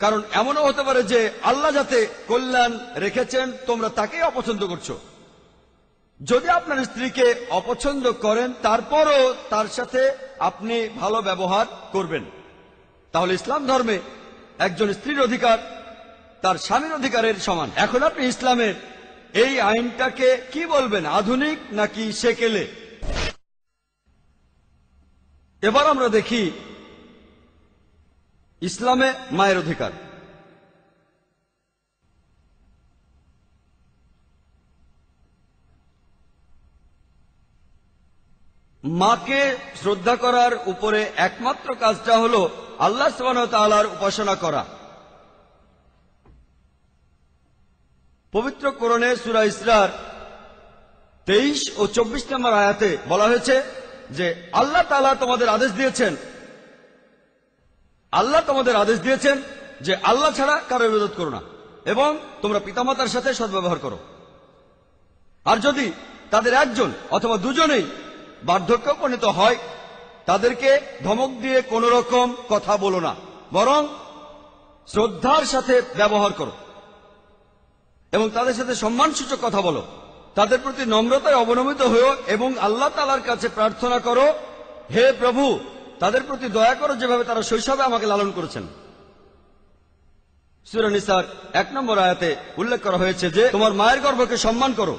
কারণ এমনও হতে পারে যে আল্লাহ যাতে কল্যাণ রেখেছেন, তোমরা তাকেই অপছন্দ করছো। যদি আপনার স্ত্রীকে অপছন্দ করেন, তারপরও তার সাথে আপনি ভালো ব্যবহার করবেন, তাহলে ইসলাম ধর্মে একজন স্ত্রীর অধিকার তার স্বামীর অধিকারের সমান। এখন আপনি ইসলামের এই আইনটাকে কি বলবেন, আধুনিক নাকি সেকেলে? এবার আমরা দেখি ইসলামে মায়ের অধিকার। মাকে শ্রদ্ধা করার উপরে একমাত্র কাজটা হলো আল্লাহ সুবহানাহু ওয়া তাআলার উপাসনা করা। পবিত্র কোরআনে সূরা ইসরার 23 ও 24 নম্বর আয়াতে বলা হয়েছে যে আল্লাহ তাআলা তোমাদের আদেশ দিয়েছেন যে আল্লাহ ছাড়া কারো ইবাদত করো না এবং তোমরা পিতামাতার সাথে সদ্ব্যবহার করো। আর যদি তাদের একজন অথবা দুজনেই বার্ধক্যে উপনীত হয়, তাদেরকে ধমক দিয়ে কোনো রকম কথা বলো না, বরং শ্রদ্ধার সাথে ব্যবহার করো এবং তাদের সাথে সম্মানসূচক কথা বলো। তাদের প্রতি নম্রতায় অবনমিত হও এবং আল্লাহ তাআলার কাছে প্রার্থনা করো, হে প্রভু, তাদের প্রতি দয়া করো যেভাবে তারা শৈশবে আমাকে লালন করেছেন। সূরা নিসার 1 নম্বর আয়াতে উল্লেখ করা হয়েছে যে তোমার মায়ের গর্ভকে সম্মান করো।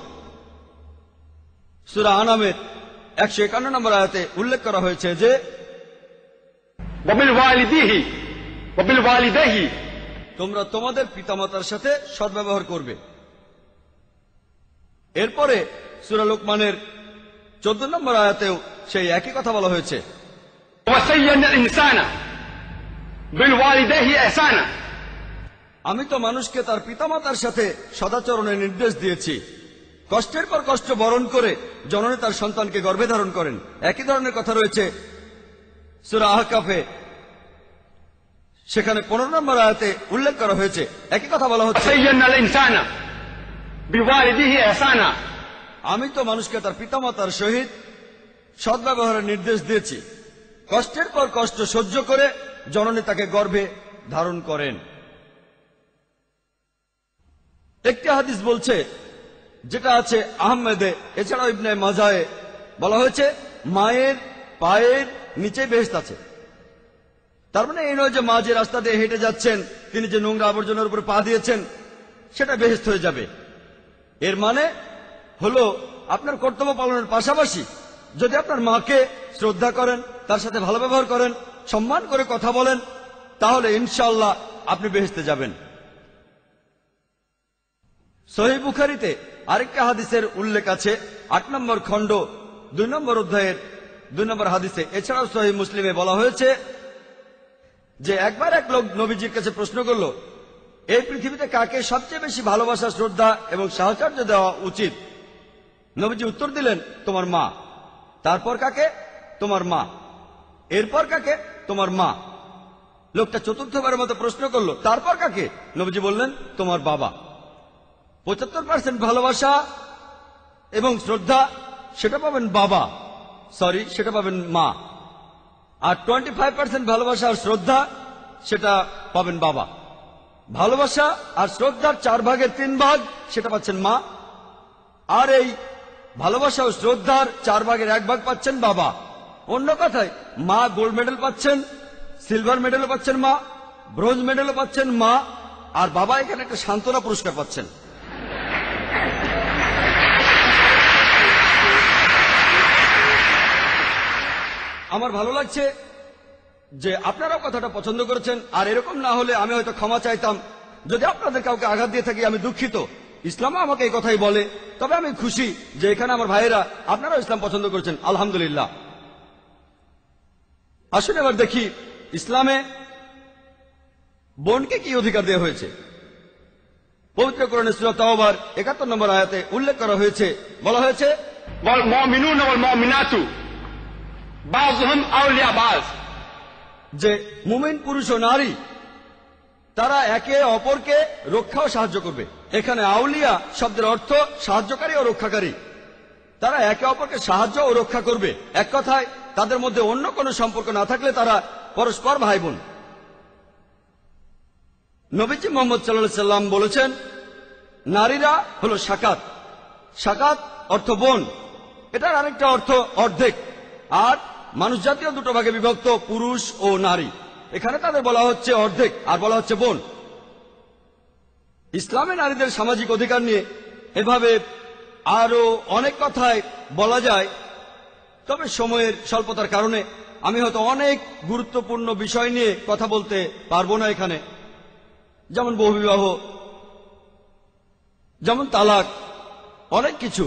সূরা আনামের 151 নম্বর আয়াতে উল্লেখ করা হয়েছে যে وبالوالديه তোমরা তোমাদের পিতামাতার সাথে সদ্ব্যবহার করবে। এরপরে সূরা লোকমানের 14 নম্বর আয়াতেও সেই একই কথা বলা হয়েছে। وَوَصَّيْنَا الْإِنسَانَ بِالْوَالِدَيْهِ إِحْسَانًا। আমি তো মানুষকে তার পিতামাতার সাথে সদাচরণের নির্দেশ দিয়েছি। কষ্টের পর কষ্ট বরণ করে জননী তার সন্তানকে গর্ভে ধারণ করেন। একই ধরনের কথা রয়েছে সূরা আহকাফে, সেখানে 15 নম্বর আয়াতে উল্লেখ করা হয়েছে, একই কথা বলা হচ্ছে। وَصَّيْنَا الْإِنسَانَ بِوَالِدِهِ إِحْسَانًا। আমি তো মানুষকে তার পিতামাতার সহিত সদ্ব্যবহারের নির্দেশ দিয়েছি। কষ্টের পর কষ্ট সহ্য করে জননী তাকে গর্ভে ধারণ করেন। একটি হাদিস বলছে, যেটা আছে আহমেদে, এছাড়াও ইবনে মাজায়ে, বলা হয়েছে মায়ের পায়ের নিচে বেহেশত আছে। তার মানে এই নয় যে মা যে রাস্তা দিয়ে হেঁটে যাচ্ছেন, তিনি যে নোংরা আবর্জনার উপরে পা দিয়েছেন সেটা বেহেশত হয়ে যাবে। এর মানে হলো আপনার কর্তব্য পালনের পাশাপাশি যদি আপনার মাকে শ্রদ্ধা করেন, তার সাথে ভালো ব্যবহার করেন, সম্মান করে কথা বলেন, তাহলে ইনশাআল্লাহ আপনি বেহেশতে যাবেন। সহিহ বুখারীতে আরেকটা হাদিসের উল্লেখ আছে, 8 নম্বর খণ্ড 2 নম্বর অধ্যায়ের 2 নম্বর হাদিসে। এছাড়াও সহিহ মুসলিমে বলা হয়েছে যে একবার এক লোক নবীজির কাছে প্রশ্ন করল, এই পৃথিবীতে কাকে সবচেয়ে বেশি ভালোবাসা, শ্রদ্ধা এবং সাহচর্য দেওয়া উচিত? নবীজি উত্তর দিলেন, তোমার মা। তারপর কাকে? তোমার মা। এরপর কাকে? তোমার মা। লোকটা চতুর্থবারের মতো প্রশ্ন করলো, তারপর কাকে? নবীজি বললেন, তোমার বাবা। 75% ভালোবাসা এবং শ্রদ্ধা সেটা পাবেন বাবা, সেটা পাবেন মা। আর 25% ভালোবাসা আর শ্রদ্ধা সেটা পাবেন বাবা। ভালোবাসা আর শ্রদ্ধার 4 ভাগের 3 ভাগ সেটা পাচ্ছেন মা, আর এই ভালোবাসা ও শ্রদ্ধার 4 ভাগের 1 ভাগ পাচ্ছেন বাবা। অন্য কথায়, মা গোল্ড মেডেল পাচ্ছেন, সিলভার মেডেলও পাচ্ছেন মা, ব্রোঞ্জ মেডেলও পাচ্ছেন মা, আর বাবা এখানে একটা সান্ত্বনা পুরস্কার পাচ্ছেন। আমার ভালো লাগছে যে আপনারাও কথাটা পছন্দ করেছেন, আর এরকম না হলে আমি হয়তো ক্ষমা চাইতাম। যদি আপনাদের কাউকে আঘাত দিয়ে থাকি আমি দুঃখিত। ইসলামও আমাকে এই কথাই বলে, তবে আমি খুশি যে এখানে আমার ভাইয়েরা আপনারাও ইসলাম পছন্দ করেছেন, আলহামদুলিল্লাহ। আসুন এবার দেখি ইসলামে বোনকে কি অধিকার দেওয়া হয়েছে। পবিত্র কোরআনে সূরা তাওবার 71 নম্বর আয়াতে উল্লেখ করা হয়েছে, বলা হয়েছে والمؤمنون والمؤمنات بعضهم أولياء بعض। যে মুমিন পুরুষ ও নারী তারা একে অপরকে রক্ষা ও সাহায্য করবে। এখানে আউলিয়া শব্দের অর্থ সাহায্যকারী ও রক্ষাকারী। তারা একে অপরকে সাহায্য ও রক্ষা করবে। এক কথায়, তাদের মধ্যে অন্য কোনো সম্পর্ক না থাকলে তারা পরস্পর ভাই বোন। নবীজি মুহাম্মদ সাল্লাল্লাহু আলাইহি সাল্লাম বলেছেন, নারীরা হলো সাকাত। সাকাত অর্থ বোন, এটার আরেকটা অর্থ অর্ধেক। আর মানুষ জাতীয় 2 ভাগে বিভক্ত, পুরুষ ও নারী। এখানে তাদের বলা হচ্ছে অর্ধেক আর বলা হচ্ছে বোন। ইসলামে নারীদের সামাজিক অধিকার নিয়ে এভাবে আরো অনেক কথাই বলা যায়, তবে সময়ের স্বল্পতার কারণে আমি হয়তো অনেক গুরুত্বপূর্ণ বিষয় নিয়ে কথা বলতে পারবো না এখানে, যেমন বহুবিবাহ, যেমন তালাক, অনেক কিছু।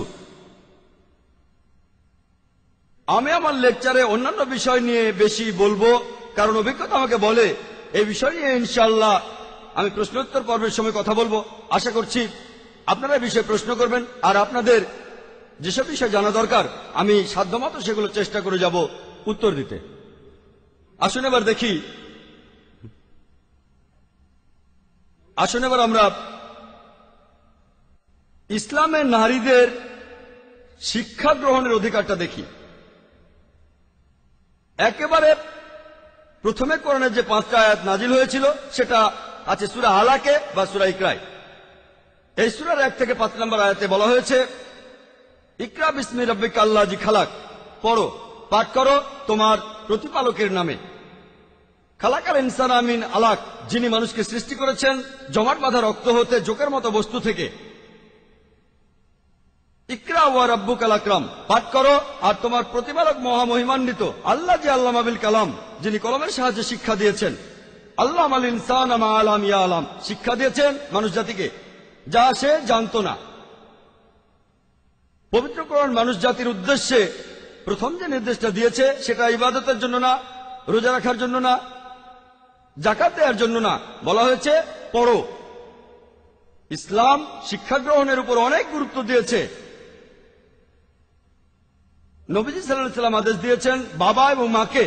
আমি আমার লেকচারে অন্যান্য বিষয় নিয়ে বেশি বলবো, কারণ অভিজ্ঞতা আমাকে বলে এই বিষয় নিয়ে ইনশাআল্লাহ আমি প্রশ্নোত্তর পর্বের সময় কথা বলবো। আশা করছি আপনারা এই বিষয়ে প্রশ্ন করবেন, আর আপনাদের যেসব বিষয় জানা দরকার আমি সাধ্যমতো সেগুলো চেষ্টা করে যাব উত্তর দিতে। আসুন এবার দেখি, আসুন এবার আমরা ইসলামের নারীদের শিক্ষা গ্রহণের অধিকারটা দেখি। একেবারে প্রথমে কোরআনের যে 5টা আয়াত নাজিল হয়েছিল সেটা আছে সূরা আলাকে বা সূরা ইকরায়। এই সূরার 1 থেকে 5 নম্বর আয়াতে বলা হয়েছে, ইকরা বিসমি রাব্বিকা আল্লাযী খালাক, পড়ো, পাঠ করো তোমার প্রতিপালকের নামে। খালাকাল ইনসান আমিন আলাক, যিনি মানুষকে সৃষ্টি করেছেন জমাট বাঁধা রক্ত হতে, জোকের মতো বস্তু থেকে। ইকরা ওয়া রাব্বুকাল আকরাম, পাঠ করো আর তোমার প্রতিপালক মহামহিমান্বিত। আল্লাহ জি আল্লামা বিল কালাম, যিনি কলমের সাহায্যে শিক্ষা দিয়েছেন। আল্লাহ আল ইনসান মা আলাম ইয়া আলাম, শিক্ষা দিয়েছেন মানুষ জাতিকে যা সে জানতো না। পবিত্র কোরআন মানুষ জাতির উদ্দেশ্যে প্রথম যে নির্দেশটা দিয়েছে সেটা ইবাদতের জন্য না, রোজা রাখার জন্য না, যাকাত দেওয়ার জন্য না, বলা হয়েছে পড়ো। ইসলাম শিক্ষা গ্রহণের উপর অনেক গুরুত্ব দিয়েছে। নবীজি সাল্লাল্লাহু আলাইহি ওয়াসাল্লাম আদেশ দিয়েছেন বাবা এবং মাকে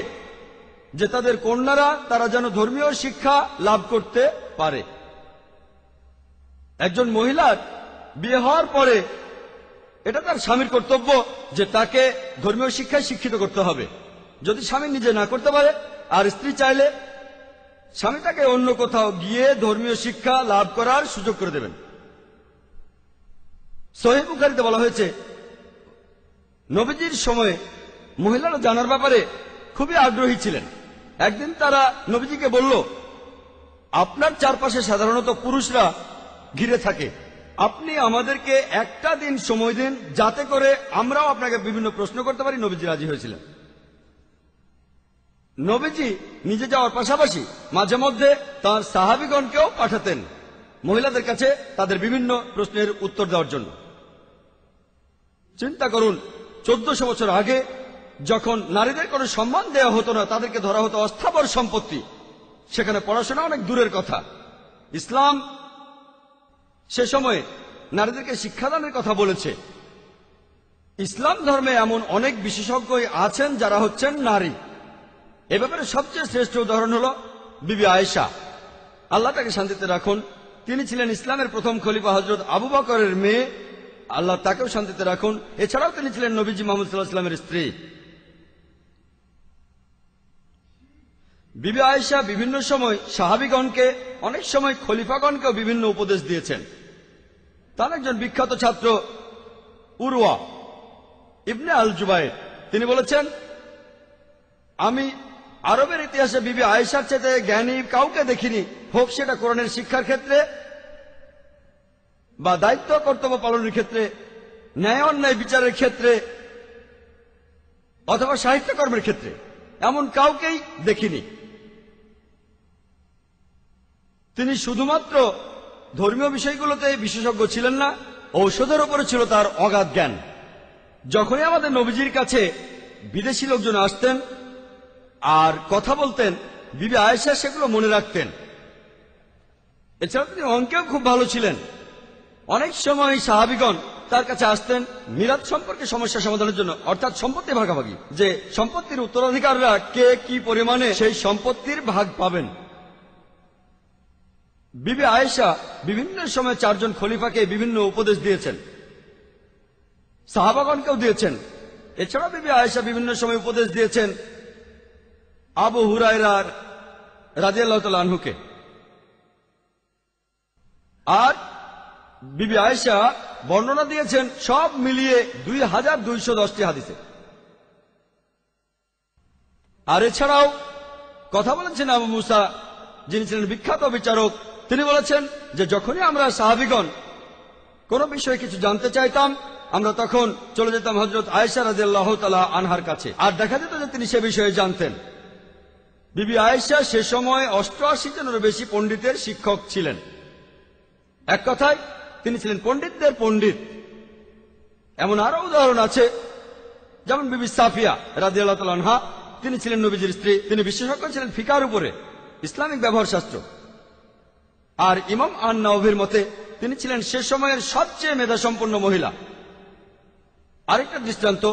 যে তাদের কন্যারা তারা যেন ধর্মীয় শিক্ষা লাভ করতে পারে। একজন মহিলার বিয়ে হওয়ার পরে এটা তার স্বামীর কর্তব্য যে তাকে ধর্মীয় শিক্ষায় শিক্ষিত করতে হবে। যদি স্বামী নিজে না করতে পারে আর স্ত্রী চাইলে স্বামী তাকে অন্য কোথাও গিয়ে ধর্মীয় শিক্ষা লাভ করার সুযোগ করে দেবেন। সহিহ বুখারীতে বলা হয়েছে নবীজির সময়ে মহিলারা জানার ব্যাপারে খুবই আগ্রহী ছিলেন। একদিন তারা নবীজিকে বলল, আপনার চারপাশে সাধারণত পুরুষরা ঘিরে থাকে, আপনি আমাদেরকে একটা দিন সময় দিন যাতে করে আমরাও আপনাকে বিভিন্ন প্রশ্ন করতে পারি। নবীজি রাজি হয়েছিলেন। নবীজি নিজে যাওয়ার পাশাপাশি মাঝে মধ্যে তাঁর সাহাবীগণকেও পাঠাতেন মহিলাদের কাছে তাদের বিভিন্ন প্রশ্নের উত্তর দেওয়ার জন্য। চিন্তা করুন, 1400 বছর আগে যখন নারীদের কোনো সম্মান দেওয়া হতো না, তাদেরকে ধরা হতো অস্থাবর সম্পত্তি, সেখানে পড়াশোনা অনেক দূরের কথা। ইসলাম সে সময়ে নারীদেরকে শিক্ষাদানের কথা বলেছে। ইসলাম ধর্মে এমন অনেক বিশেষজ্ঞই আছেন যারা হচ্ছেন নারী। এ ব্যাপারে সবচেয়ে শ্রেষ্ঠ উদাহরণ হল বিবি আয়েশা, আল্লাহ তাকে শান্তিতে রাখুন। তিনি ছিলেন ইসলামের প্রথম খলিফা হযরত আবু বকরের মেয়ে, আল্লাহ তাকেও শান্তিতে রাখুন। এছাড়াও তিনি ছিলেন নবীজি মুহাম্মদ সাল্লাল্লাহু আলাইহি ওয়াসাল্লামের স্ত্রী। বিবি আয়েশা বিভিন্ন সময় সাহাবীগণকে, অনেক সময় খলিফাগণকেও বিভিন্ন উপদেশ দিয়েছেন। তার একজন বিখ্যাত ছাত্র উরওয়া ইবনে আল জুবায়ের, তিনি বলেছেন, আমি আরবের ইতিহাসে বিবি আয়েশার চেয়ে জ্ঞানী কাউকে দেখিনি, হোক সেটা কোরআনের শিক্ষার ক্ষেত্রে বা দায়িত্ব কর্তব্য পালনের ক্ষেত্রে, ন্যায় অন্যায় বিচারের ক্ষেত্রে অথবা সাহিত্যকর্মের ক্ষেত্রে, এমন কাউকেই দেখিনি। তিনি শুধুমাত্র ধর্মীয় বিষয়গুলোতে বিশেষজ্ঞ ছিলেন না, ঔষধের উপরে ছিল তার অগাধ জ্ঞান। যখনই আমাদের নবীজির কাছে বিদেশি লোকজন আসতেন আর কথা বলতেন, বিবি আয়েশা সেগুলো মনে রাখতেন। এছাড়া তিনি অঙ্কেও খুব ভালো ছিলেন। অনেক সময় সাহাবীগণ তার কাছে আসতেন মিরাত সম্পর্কে সমস্যা সমাধানের জন্য, অর্থাৎ সম্পত্তি ভাগাভাগি, যে সম্পত্তির উত্তরাধিকাররা কে কি পরিমাণে সেই সম্পত্তির ভাগ পাবেন। বিবি আয়েশা বিভিন্ন সময় 4 জন খলিফাকে বিভিন্ন উপদেশ দিয়েছেন, সাহাবাগণকেও দিয়েছেন। এছাড়া বিবি আয়েশা বিভিন্ন সময় উপদেশ দিয়েছেন আবু হুরায়রা রাদিয়াল্লাহু তাআলা আনহুকে। আর বিবি আয়েশা বর্ণনা দিয়েছেন সব মিলিয়ে 2210টি হাদিসে। আর এছাড়াও কথা বলেছেন আবু মুসা, যিনি ছিলেন বিখ্যাত বিচারক। তিনি বলেছেন যে যখনই আমরা সাহাবীগণ কোন বিষয়ে কিছু জানতে চাইতাম, আমরা তখন চলে যেতাম হযরত আয়েশা রাদিয়াল্লাহু তাআলা আনহার কাছে, আর দেখা যেত যে তিনি সে বিষয়ে জানতেন। বিবি আয়েশা সে সময় 88 জনেরও বেশি পণ্ডিতের শিক্ষক ছিলেন। এক কথায় তিনি ছিলেন পণ্ডিতদের পণ্ডিত। এমন আরো উদাহরণ আছে, যেমন বিবি সাফিয়া রাদিয়াল্লাহু তাআলা আনহা, তিনি ছিলেন নবীজির স্ত্রী। তিনি বিশেষজ্ঞ ছিলেন ফিকহের উপরে, ইসলামিক ব্যবহার শাস্ত্র। আর ইমাম আন-নাওয়ীর মতে তিনি ছিলেন সে সময়ের সবচেয়ে মেধাসম্পন্ন মহিলা। আরেকটা দৃষ্টান্ত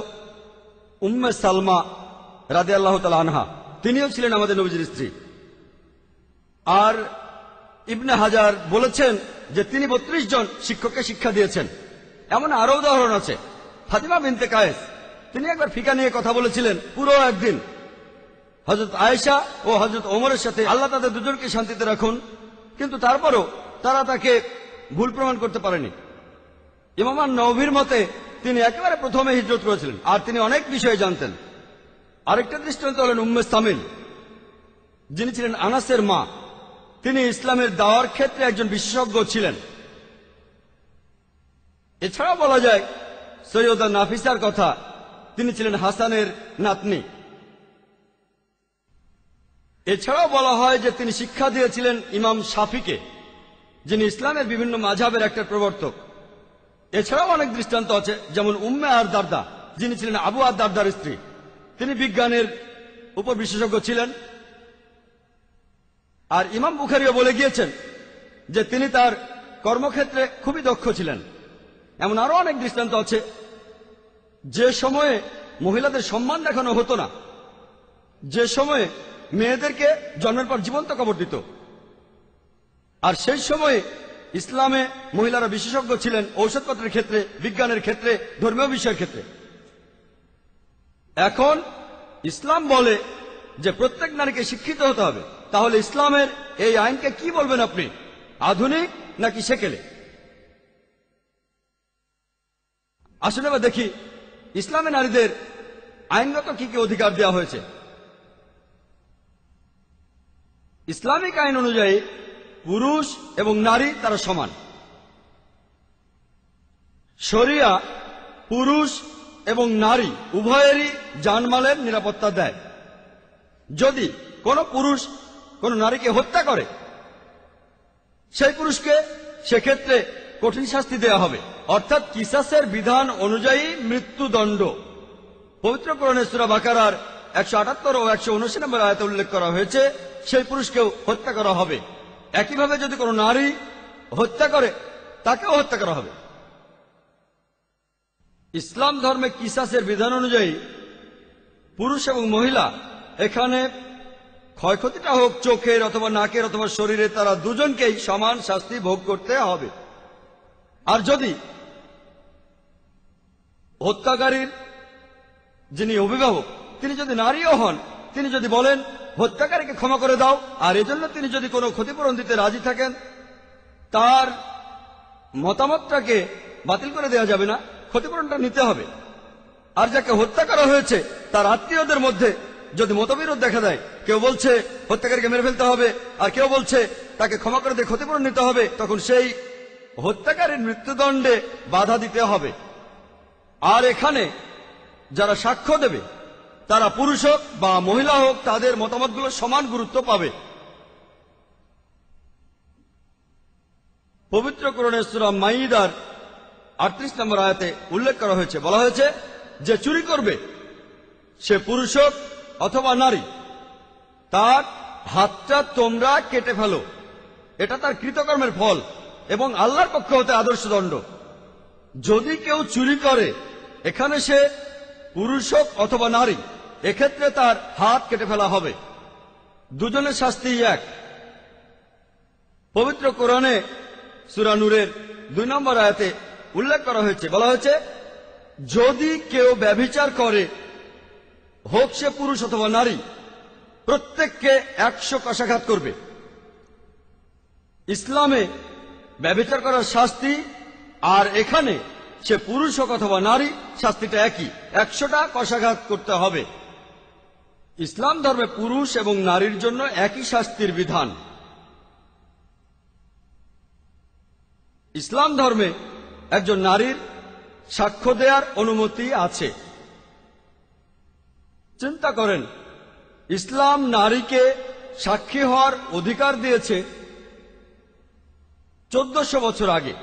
উম্মে সালমা রাদিয়াল্লাহু তাআলা আনহা, তিনিও ছিলেন আমাদের নবীজির স্ত্রী। আর ইবনে হাজার বলেছেন যে তিনি 32 জন শিক্ষককে শিক্ষা দিয়েছেন। এমন আরো উদাহরণ আছে। ফাতিমা বিনতে কায়েস, তিনি একবার ফিকা নিয়ে কথা বলেছিলেন পুরো একদিন হযরত আয়েশা ও হযরত ওমরের সাথে, আল্লাহ তাদের দুজনকে শান্তিতে রাখুন, কিন্তু তারপরও তারা তাকে ভুল প্রমাণ করতে পারেনি। ইমাম আন-নাওয়ীর মতে তিনি একেবারে প্রথমে হিজরত করেছিলেন আর তিনি অনেক বিষয়ে জানতেন। আরেকটা দৃষ্টান্ত হলেন উম্মে সামিল। যিনি ছিলেন আনাসের মা, তিনি ইসলামের দাওয়ার ক্ষেত্রে একজন বিশেষজ্ঞ ছিলেন। এছাড়া বলা যায় সৈয়দা নাফিসার কথা, তিনি ছিলেন হাসানের নাতনি। এছাড়াও বলা হয় যে তিনি শিক্ষা দিয়েছিলেন ইমাম শাফিকে, যিনি ইসলামের বিভিন্ন মাযহাবের একটা প্রবর্তক। এছাড়াও অনেক দৃষ্টান্ত আছে, যেমন উম্মে আর দারদা, যিনি ছিলেন আবু আর দারদার স্ত্রী, তিনি বিজ্ঞানের উপর বিশেষজ্ঞ ছিলেন। আর ইমাম বুখারীও বলে গিয়েছেন যে তিনি তার কর্মক্ষেত্রে খুবই দক্ষ ছিলেন। এমন আরো অনেক দৃষ্টান্ত আছে। যে সময়ে মহিলাদের সম্মান দেখানো হতো না, যে সময়ে মেয়েদেরকে জন্মের পর জীবন্ত কবর দিত, আর সেই সময়ে ইসলামে মহিলারা বিশেষজ্ঞ ছিলেন ঔষধপত্রের ক্ষেত্রে, বিজ্ঞানের ক্ষেত্রে, ধর্মীয় বিষয়ের ক্ষেত্রে। এখন ইসলাম বলে যে প্রত্যেক নারীকে শিক্ষিত হতে হবে। তাহলে ইসলামের এই আইনকে কি বলবেন আপনি, আধুনিক নাকি সেকেলে? আসলে এবার দেখি ইসলামে নারীদের আইনগত কি কি অধিকার দেওয়া হয়েছে। ইসলামিক আইন অনুযায়ী পুরুষ এবং নারী তারা সমান। শরিয়া পুরুষ এবং নারী উভয়েরই জানমালের নিরাপত্তা দেয়। যদি কোনো পুরুষ কোনো নারীকে হত্যা করে, সেই পুরুষকে সেক্ষেত্রে কঠিন শাস্তি দেওয়া হবে, অর্থাৎ কিসাসের বিধান অনুযায়ী মৃত্যুদণ্ড। পবিত্র কোরআনে সূরা বাকারার 178 ও 179 নম্বর আয়াতে উল্লেখ করা হয়েছে সেই পুরুষকেও হত্যা করা হবে। একইভাবে যদি কোনো নারী হত্যা করে, তাকেও হত্যা করা হবে। ইসলাম ধর্মে কিসাসের বিধান অনুযায়ী পুরুষ এবং মহিলা, এখানে ক্ষয়ক্ষতিটা হোক চোখের অথবা নাকের অথবা শরীরে, তারা দুজনকেই সমান শাস্তি ভোগ করতে হবে। আর যদি হত্যাকারীর যিনি অভিভাবক, তিনি যদি নারীও হন, তিনি যদি বলেন হত্যাকারীকে ক্ষমা করে দাও, আর এজন্য তিনি যদি কোনো ক্ষতিপূরণ দিতে রাজি থাকেন, তার মতামতটাকে বাতিল করে দেওয়া যাবে না, ক্ষতিপূরণটা নিতে হবে। আর যাকে হত্যা করা হয়েছে তার আত্মীয়দের মধ্যে যদি মতবিরোধ দেখা দেয়, কেউ বলছে হত্যাকারীকে মেরে ফেলতে হবে, আর কেউ বলছে তাকে ক্ষমা করে দিয়ে ক্ষতিপূরণ নিতে হবে, তখন সেই হত্যাকারীর মৃত্যুদণ্ডে বাধা দিতে হবে। আর এখানে যারা সাক্ষ্য দেবে, তারা পুরুষ হোক বা মহিলা হোক, তাদের মতামতগুলো সমান গুরুত্ব পাবে। পবিত্র কোরআনের সূরা মাইদার 38 নম্বর আয়াতে উল্লেখ করা হয়েছে, বলা হয়েছে যে চুরি করবে সে পুরুষ হোক অথবা নারী, তার হাতটা তোমরা কেটে ফেলো, এটা তার কৃতকর্মের ফল এবং আল্লাহর পক্ষ হতে আদর্শ দণ্ড। যদি কেউ চুরি করে, এখানে সে পুরুষ হোক অথবা নারী, এক্ষেত্রে তার হাত কেটে ফেলা হবে। দুজনের শাস্তি এক। পবিত্র কোরআনে সূরা নূরের 2 নম্বর আয়াতে উল্লেখ করা হয়েছে, বলা হয়েছে যদি কেউ ব্যভিচার করে, হোক সে পুরুষ অথবা নারী, প্রত্যেককে 100 কষাঘাত করবে। ইসলামে ব্যভিচার করার শাস্তি আর এখানে সে পুরুষ হোক অথবা নারী, শাস্তিটা একই, 100টা কষাঘাত করতে হবে। ইসলাম ধর্মে পুরুষ এবং নারীর জন্য একই শাস্তির বিধান। ইসলাম ধর্মে একজন নারীর সাক্ষ্য দেওয়ার অনুমতি আছে। চিন্তা করেন, ইসলাম নারীকে সাক্ষী হওয়ার অধিকার দিয়েছে 1400 বছর আগে।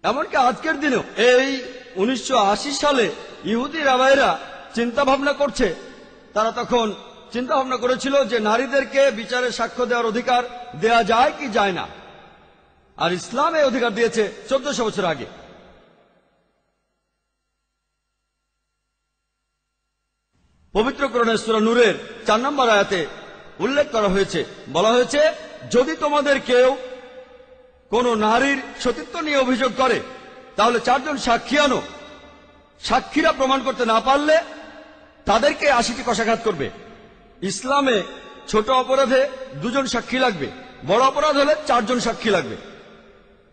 এমনকি আজকের দিনেও এই 1980 সালে ইহুদি রাবাইরা চিন্তা ভাবনা করছে, তারা তখন চিন্তা ভাবনা করেছিল যে নারীদেরকে বিচারে সাক্ষ্য দেওয়ার অধিকার দেয়া যায় কি যায় না। আর ইসলাম এই অধিকার দিয়েছে 1400 বছর আগে। পবিত্র কোরআনের সূরা নূরের 4 নম্বর আয়াতে উল্লেখ করা হয়েছে, বলা হয়েছে যদি তোমাদের কেউ কোন নারীর সতীত্ব নিয়ে অভিযোগ করে, তাহলে 4 জন সাক্ষী আনো। সাক্ষীরা প্রমাণ করতে না পারলে তাদেরকে 80টি কষাঘাত করবে। ইসলামে ছোট অপরাধে 2 জন সাক্ষী লাগবে, বড় অপরাধ হলে 4 জন সাক্ষী লাগবে।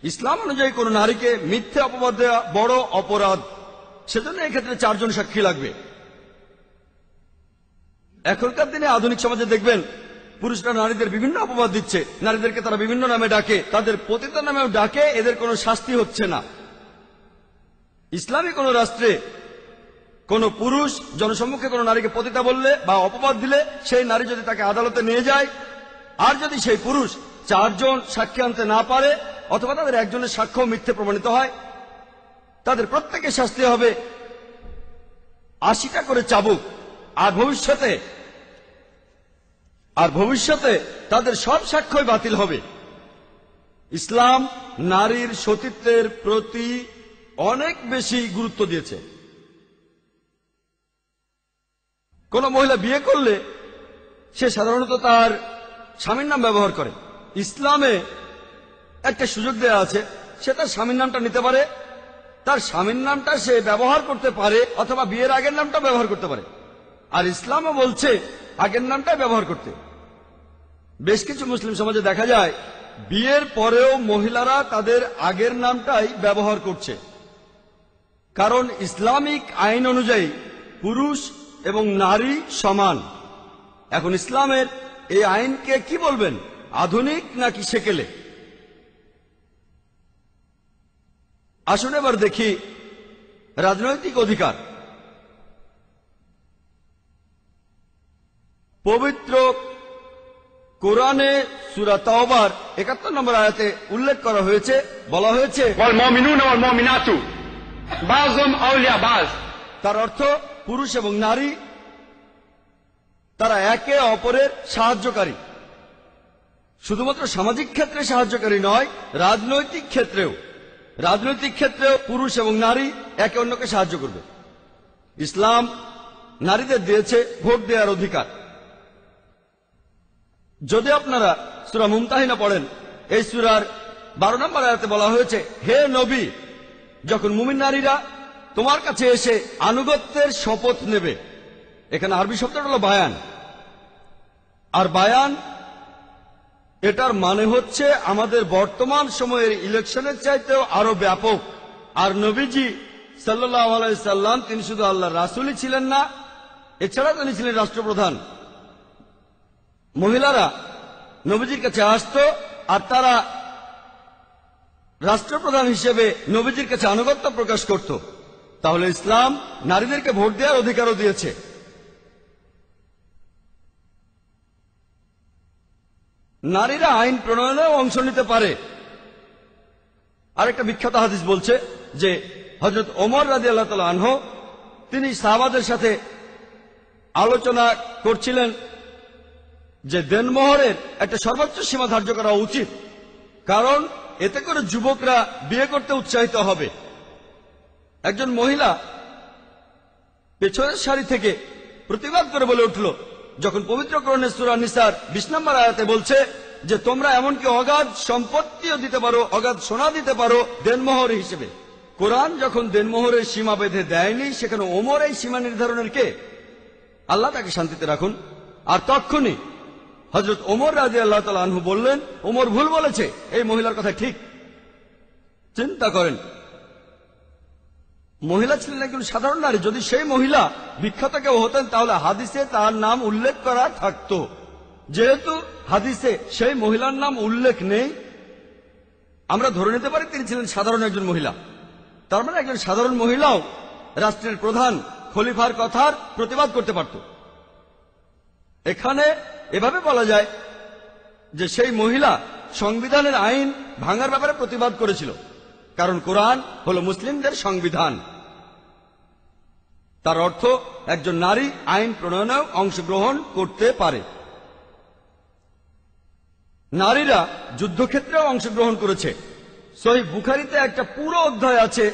ইসলাম অনুযায়ী কোন নারীকে মিথ্যে অপবাদ দেওয়া বড় অপরাধ, সেজন্য এক্ষেত্রে 4 জন সাক্ষী লাগবে। এখনকার দিনে আধুনিক সমাজে দেখবেন পুরুষরা নারীদের বিভিন্ন অপবাদ দিচ্ছে, নারীদেরকে তারা বিভিন্ন নামে ডাকে, তাদের পতিতা নামেও ডাকে, এদের কোনো শাস্তি হচ্ছে না। ইসলামী কোন রাষ্ট্রে কোন পুরুষ জনসম্মুখে কোন নারীকে পতিতা বললে বা অপবাদ দিলে সেই নারী যদি তাকে আদালতে নিয়ে যায়, আর যদি সেই পুরুষ 4 জন সাক্ষী আনতে না পারে অথবা তাদের একজনের সাক্ষ্য মিথ্যে প্রমাণিত হয়, তাদের প্রত্যেকের শাস্তি হবে 80টা করে চাবুক। আর ভবিষ্যতে তাদের সব সাক্ষ্যই বাতিল হবে। ইসলাম নারীর সতীত্বের প্রতি অনেক বেশি গুরুত্ব দিয়েছে। কোন মহিলা বিয়ে করলে সে সাধারণত তার স্বামীর নাম ব্যবহার করে। ইসলামে একটা সুযোগ দেওয়া আছে, সে তার স্বামীর নামটা নিতে পারে, তার স্বামীর নামটা সে ব্যবহার করতে পারে অথবা বিয়ের আগের নামটা ব্যবহার করতে পারে। আর ইসলামও বলছে আগের নামটাই ব্যবহার করতে। বেশ কিছু মুসলিম সমাজে দেখা যায় বিয়ের পরেও মহিলারা তাদের আগের নামটাই ব্যবহার করছে, কারণ ইসলামিক আইন অনুযায়ী পুরুষ এবং নারী সমান। এখন ইসলামের এই আইনকে কি বলবেন, আধুনিক নাকি সেকেলে? আসুন এবার দেখি রাজনৈতিক অধিকার। পবিত্র কোরআনে সূরা তাওবার 71 নম্বর আয়াতে উল্লেখ করা হয়েছে, বলা হয়েছে والمؤمنون والمؤمنات بعضهم أولياء بعض। তার অর্থ পুরুষ এবং নারী তারা একে অপরের সাহায্যকারী। শুধুমাত্র সামাজিক ক্ষেত্রে সাহায্যকারী নয়, রাজনৈতিক ক্ষেত্রেও পুরুষ এবং নারী একে অন্যকে সাহায্য করবে। ইসলাম নারীদের দিয়েছে ভোট দেওয়ার অধিকার। যদি আপনারা সূরা মুমতাহিনা পড়েন, এই সূরার 12 নম্বর আয়াতে বলা হয়েছে, হে নবী, যখন মুমিন নারীরা তোমার কাছে এসে আনুগত্যের শপথ নেবে। এখানে আরবি শব্দটা হলো বায়ান। আর বায়ান এটার মানে হচ্ছে আমাদের বর্তমান সময়ের ইলেকশনের চাইতেও আরো ব্যাপক। আর নবীজি সাল্লাল্লাহু আলাইহি সাল্লাম তিনি শুধু আল্লাহর রাসূলই ছিলেন না, এছাড়া তিনি ছিলেন রাষ্ট্রপ্রধান। মহিলারা নবীজির কাছে আসতো আর তারা রাষ্ট্রপ্রধান হিসেবে নবীজির কাছে আনুগত্য প্রকাশ করত। তাহলে ইসলাম নারীদেরকে ভোট দেওয়ার অধিকারও দিয়েছে। নারীরা আইন প্রণয়নেও অংশ নিতে পারে। আরেকটা বিখ্যাত হাদিস বলছে যে হযরত ওমর রাদিয়াল্লাহু তাআলা আনহু তিনি সাহাবাদের সাথে আলোচনা করছিলেন যে দেনমোহরের একটা সর্বোচ্চ সীমা ধার্য করা উচিত, কারণ এতে করে যুবকরা বিয়ে করতে উৎসাহিত হবে। একজন মহিলা পেছনের সারি থেকে প্রতিবাদ করে বলে উঠল, যখন পবিত্র কোরআনের সূরা নিসার 20 নম্বর আয়াতে বলছে যে তোমরা এমনকি অগাধ সম্পত্তিও দিতে পারো, অগাধ সোনা দিতে পারো দেনমোহর হিসেবে। কোরআন যখন দেনমোহরের সীমা বেঁধে দেয়নি, সেখানে ওমর এই সীমা নির্ধারণের কে? আল্লাহ তাকে শান্তিতে রাখুন। আর তখনই হযরত ওমর রাদিয়াল্লাহু তাআলা আনহু বললেন, ওমর ভুল বলেছে, এই মহিলার কথা ঠিক। চিন্তা করেন, মহিলা ছিলেন একজন সাধারণ নারী। যদি সেই মহিলা বিখ্যাত কেউ হতেন তাহলে হাদিসে তার নাম উল্লেখ করা থাকতো। যেহেতু হাদিসে সেই মহিলার নাম উল্লেখ নেই, আমরা ধরে নিতে পারি তিনি ছিলেন সাধারণ একজন মহিলা। তার মানে একজন সাধারণ মহিলাও রাষ্ট্রের প্রধান খলিফার কথার প্রতিবাদ করতে পারত। এখানে এভাবে বলা যায় যে সেই মহিলা সংবিধানের আইন ভাঙার ব্যাপারে প্রতিবাদ করেছিল, কারণ কোরআন হলো মুসলিমদের সংবিধান। তার অর্থ একজন নারী আইন প্রণয়নেও অংশগ্রহণ করতে পারে। নারীরা যুদ্ধক্ষেত্রেও অংশগ্রহণ করেছে। সহিহ বুখারীতে একটা পুরো অধ্যায় আছে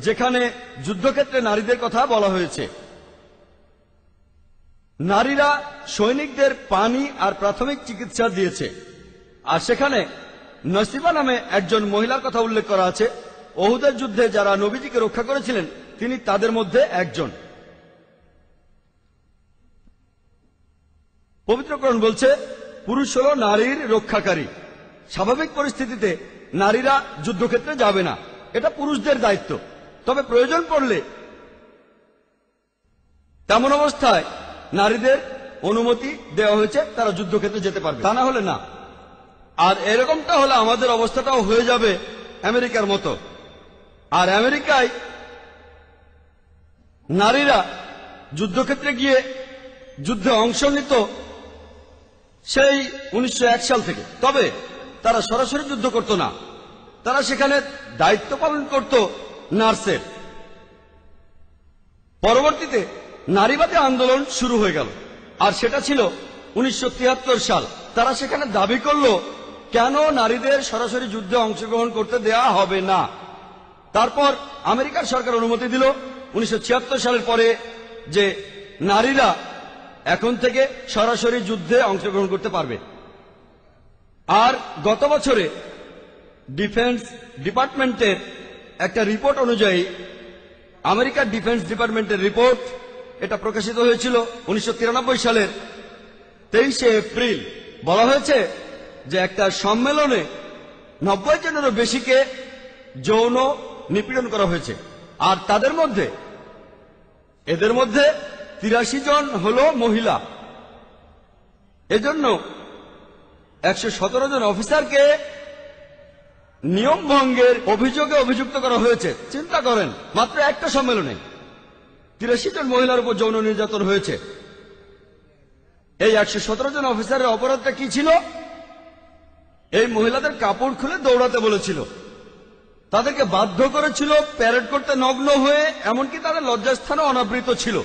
যেখানে যুদ্ধক্ষেত্রে নারীদের কথা বলা হয়েছে। নারীরা সৈনিকদের পানি আর প্রাথমিক চিকিৎসা দিয়েছে। আর সেখানে নসিবা নামে একজন মহিলার কথা উল্লেখ করা আছে। ওহুদের যুদ্ধে যারা নবীজিকে রক্ষা করেছিলেন তিনি তাদের মধ্যে একজন। পবিত্র কোরআন বলছে পুরুষ হল নারীর রক্ষাকারী। স্বাভাবিক পরিস্থিতিতে নারীরা যুদ্ধক্ষেত্রে যাবে না, এটা পুরুষদের দায়িত্ব। তবে প্রয়োজন পড়লে তেমন অবস্থায় নারীদের অনুমতি দেওয়া হয়েছে, তারা যুদ্ধক্ষেত্রে যেতে পারবে, তা না হলে না। আর এরকমটা হলে আমাদের অবস্থাটাও হয়ে যাবে আমেরিকার মতো। আর আমেরিকায় নারীরা যুদ্ধক্ষেত্রে গিয়ে যুদ্ধে অংশ নিত সেই 1901 সাল থেকে। তবে তারা সরাসরি যুদ্ধ করত না, তারা সেখানে দায়িত্ব পালন করত নার্সের। পরবর্তীতে নারীবাদী আন্দোলন শুরু হয়ে গেল, আর সেটা ছিল 1973 সাল। তারা সেখানে দাবি করল কেন নারীদের সরাসরি যুদ্ধে অংশগ্রহণ করতে দেয়া হবে না। তারপর আমেরিকার সরকার অনুমতি দিল 1976 সালের পরে যে নারীরা এখন থেকে সরাসরি যুদ্ধে অংশগ্রহণ করতে পারবে। আর গত বছরে ডিফেন্স ডিপার্টমেন্টের একটা রিপোর্ট অনুযায়ী, আমেরিকার ডিফেন্স ডিপার্টমেন্টের রিপোর্ট, এটা প্রকাশিত হয়েছিল 1993 সালের 23শে এপ্রিল। বলা হয়েছে যে একটা সম্মেলনে 90 জনেরও বেশিকে যৌন নিপীড়ন করা হয়েছে, আর এদের মধ্যে 83 জন হলো মহিলা। এজন্য 117 জন অফিসারকে নিয়ম ভঙ্গের অভিযোগে অভিযুক্ত করা হয়েছে। চিন্তা করেন, মাত্র একটা সম্মেলনে 83 জন মহিলার উপর যৌন নির্যাতন হয়েছে। এই 117 জন অফিসারের অপরাধটা কি ছিল? এই মহিলাদের কাপড় খুলে দৌড়াতে বলেছিল, তাদেরকে বাধ্য করেছিল প্যারেড করতে নগ্ন হয়ে, এমনকি তাদের লজ্জাস্থানও অনাবৃত ছিল।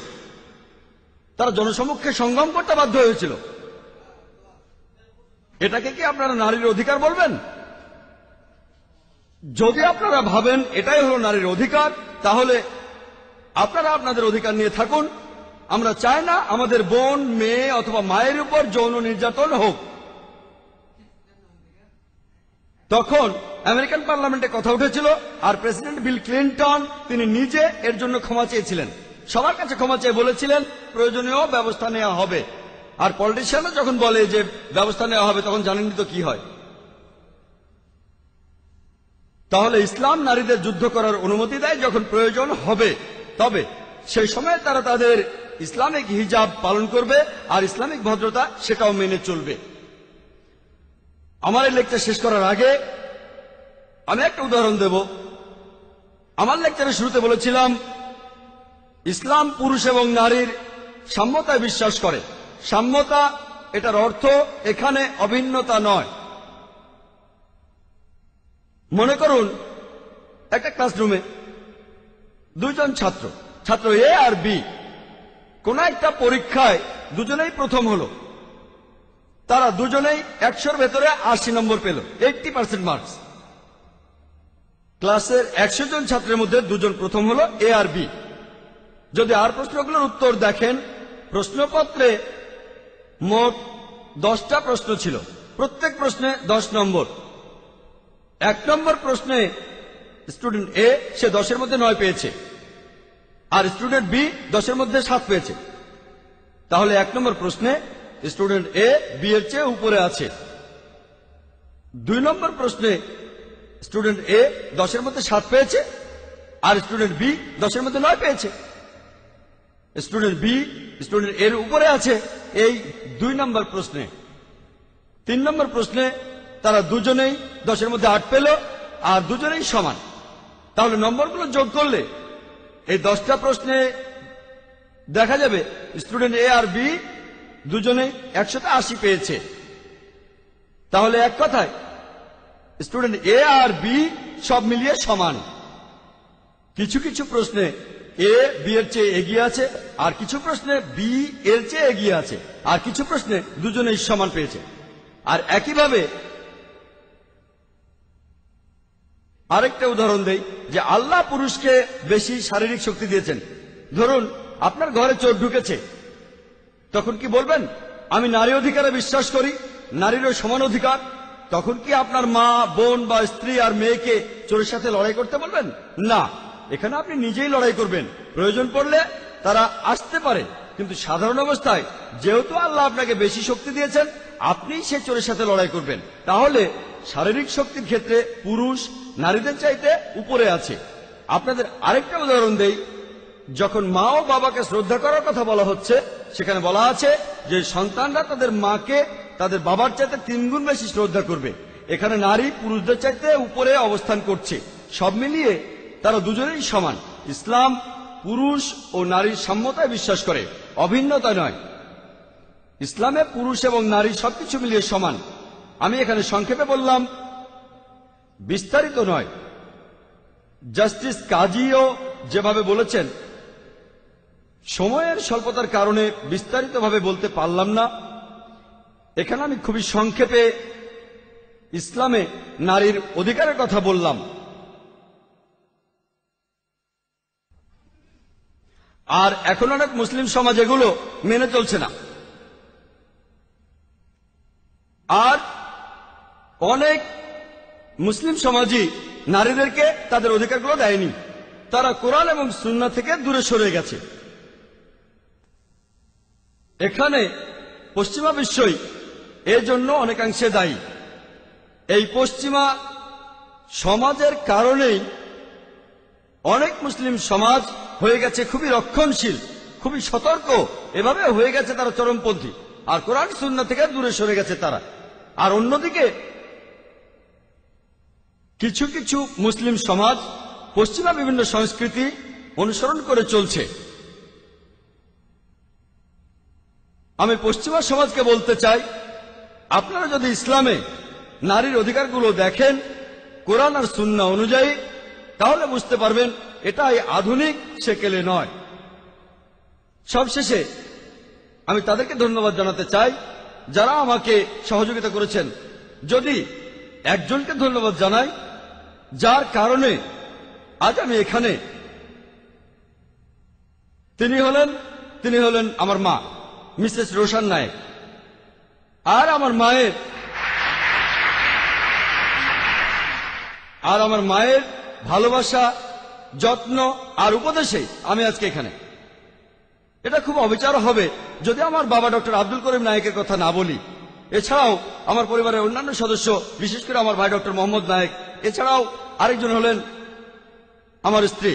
তারা জনসমক্ষে সংগ্রাম করতে বাধ্য হয়েছিল। এটাকে কি আপনারা নারীর অধিকার বলবেন? যদি আপনারা ভাবেন এটাই হলো নারীর অধিকার, তাহলে আপনারা আপনাদের অধিকার নিয়ে থাকুন। আমরা চাই না আমাদের বোন, মেয়ে অথবা মায়ের উপর যৌন নির্যাতন হোক। তখন আমেরিকান পার্লামেন্টে কথা উঠেছিল, আর প্রেসিডেন্ট বিল ক্লিনটন তিনি নিজে এর জন্য ক্ষমা চেয়েছিলেন। সবার কাছে ক্ষমা চেয়ে বলেছিলেন প্রয়োজনীয় ব্যবস্থা নেওয়া হবে। আর পলিটিশিয়ানরা যখন বলে যে ব্যবস্থা নেওয়া হবে, তখন জানেনই তো কি হয়। তাহলে ইসলাম নারীদের যুদ্ধ করার অনুমতি দেয় যখন প্রয়োজন হবে, তবে সেই সময় তারা তাদের ইসলামিক হিজাব পালন করবে, আর ইসলামিক ভদ্রতা সেটাও মেনে চলবে। আমার এই লেকচার শেষ করার আগে আমি একটা উদাহরণ দেব। আমার লেকচারের শুরুতে বলেছিলাম ইসলাম পুরুষ এবং নারীর সাম্যতায় বিশ্বাস করে। সাম্যতা, এটার অর্থ এখানে অভিন্নতা নয়। মনে করুন একটা ক্লাসরুমে দুইজন ছাত্র এ আর বি কোন একটা পরীক্ষায় দুজনেই প্রথম হলো। তারা দুজনেই 100-র ভেতরে 80 নম্বর পেল, 80% মার্কস। ক্লাসের 100 জন ছাত্রের মধ্যে দুজন প্রথম হলো, এ আর বি। যদি আর প্রশ্নগুলোর উত্তর দেখেন, প্রশ্নপত্রে মোট 10টা প্রশ্ন ছিল, প্রত্যেক প্রশ্নে 10 নম্বর। 1 নম্বর প্রশ্নে স্টুডেন্ট এ সে 10-এর মধ্যে 9 পেয়েছে, আর স্টুডেন্ট বি 10-এর মধ্যে 7 পেয়েছে। তাহলে 1 নম্বর প্রশ্নে স্টুডেন্ট এ বি এর চেয়ে উপরে আছে। 2 নম্বর প্রশ্নে স্টুডেন্ট এ 10-এর মধ্যে 7 পেয়েছে, আর স্টুডেন্ট বি 10-এর মধ্যে 9 পেয়েছে। স্টুডেন্ট বি স্টুডেন্ট এর উপরে আছে এই 2 নম্বর প্রশ্নে। 3 নম্বর প্রশ্নে তারা দুজনেই 10-এর মধ্যে 8 পেল, আর দুজনেই সমান। তাহলে নম্বরগুলো যোগ করলে এই 10টা প্রশ্নে দেখা যাবে স্টুডেন্ট এ আর বি দুজনেই 180 পেয়েছে। তাহলে এক কথায় স্টুডেন্ট এ আর বি সব মিলিয়ে সমান। কিছু কিছু প্রশ্নে এ বি এর চেয়ে এগিয়ে আছে, আর কিছু প্রশ্নে বি এর চেয়ে এগিয়ে আছে, আর কিছু প্রশ্নে দুজনেই সমান পেয়েছে। আর একইভাবে আরেকটা উদাহরণ দেই যে আল্লাহ পুরুষকে বেশি শারীরিক শক্তি দিয়েছেন। ধরুন আপনার ঘরে চোর ঢুকেছে, তখন কি বলবেন আমি নারী অধিকারে বিশ্বাস করি, নারীরও সমান অধিকার? তখন কি আপনার মা, বোন বা স্ত্রী আর মেয়েকে চোরের সাথে লড়াই করতে বলবেন? না, এখানে আপনি নিজেই লড়াই করবেন। প্রয়োজন পড়লে তারা আসতে পারে, কিন্তু সাধারণ অবস্থায় যেহেতু আল্লাহ আপনাকে বেশি শক্তি দিয়েছেন, আপনি সে চোরের সাথে লড়াই করবেন। তাহলে শারীরিক শক্তির ক্ষেত্রে পুরুষ নারীদের চাইতে উপরে আছে। আপনাদের আরেকটা উদাহরণ দেই। যখন মা ও বাবাকে শ্রদ্ধা করার কথা বলা হচ্ছে, সেখানে বলা আছে যে সন্তানরা তাদের মাকে তাদের বাবার চাইতে 3 গুণ বেশি শ্রদ্ধা করবে। এখানে নারী পুরুষদের চাইতে উপরে অবস্থান করছে। সব মিলিয়ে তারা দুজনেই সমান। ইসলাম পুরুষ ও নারীর সাম্যতায় বিশ্বাস করে, অভিন্নতা নয়। ইসলামে পুরুষ এবং নারী সবকিছু মিলিয়ে সমান। আমি এখানে সংক্ষেপে বললাম, বিস্তারিত নয়। জাস্টিস কাজীও যেভাবে বলেছেন, সময়ের স্বল্পতার কারণে বিস্তারিতভাবে বলতে পারলাম না। এখানে আমি খুবই সংক্ষেপে ইসলামে নারীর অধিকারের কথা বললাম। আর এখন অনেক মুসলিম সমাজ এগুলো মেনে চলছে না। আর অনেক মুসলিম সমাজই নারীদেরকে তাদের অধিকারগুলো দেয়নি। তারা কোরআন এবং সুন্নাহ থেকে দূরে সরে গেছে। এখানে পশ্চিমা বিশ্বই এর জন্য অনেকাংশে দায়ী। এই পশ্চিমা সমাজের কারণেই অনেক মুসলিম সমাজ হয়ে গেছে খুবই রক্ষণশীল, খুবই সতর্ক। এভাবে হয়ে গেছে তারা চরমপন্থী, আর কোরআন সুন্নাহ থেকে দূরে সরে গেছে তারা। আর অন্যদিকে কিছু কিছু মুসলিম সমাজ পশ্চিমা বিভিন্ন সংস্কৃতি অনুসরণ করে চলছে। আমি পশ্চিমা সমাজকে বলতে চাই, আপনারা যদি ইসলামে নারীর অধিকারগুলো দেখেন কোরআন আর সুন্নাহ অনুযায়ী, তাহলে বুঝতে পারবেন এটাই আধুনিক সেকেলে নয়। সবশেষে আমি তাদেরকে ধন্যবাদ জানাতে চাই যারা আমাকে সহযোগিতা করেছেন। যদি একজনকে ধন্যবাদ জানাই, যার কারণে আজ আমি এখানে, তিনি হলেন আমার মা, মিসেস রোশন নায়েক। আর আমার মায়ের ভালোবাসা, যত্ন আর উপদেশে আমি আজকে এখানে। এটা খুব অবিচার হবে যদি আমার বাবা ডক্টর আব্দুল করিম নায়েকের কথা না বলি। এছাড়াও আমার পরিবারের অন্যান্য সদস্য, বিশেষ করে আমার ভাই ডক্টর মোহাম্মদ নায়েক, এছাড়াও আরেকজন হলেন আমার স্ত্রী,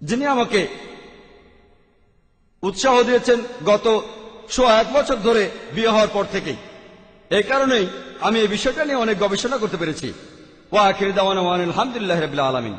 যিনি আমাকে উৎসাহ দিয়েছেন গত 1 বছর ধরে বিয়ে হওয়ার পর থেকেই। এই কারণেই আমি এই বিষয়টা নিয়ে অনেক গবেষণা করতে পেরেছি। ওয়া আখির দাওয়ানা আলহামদুলিল্লাহি রাব্বিল আলামিন।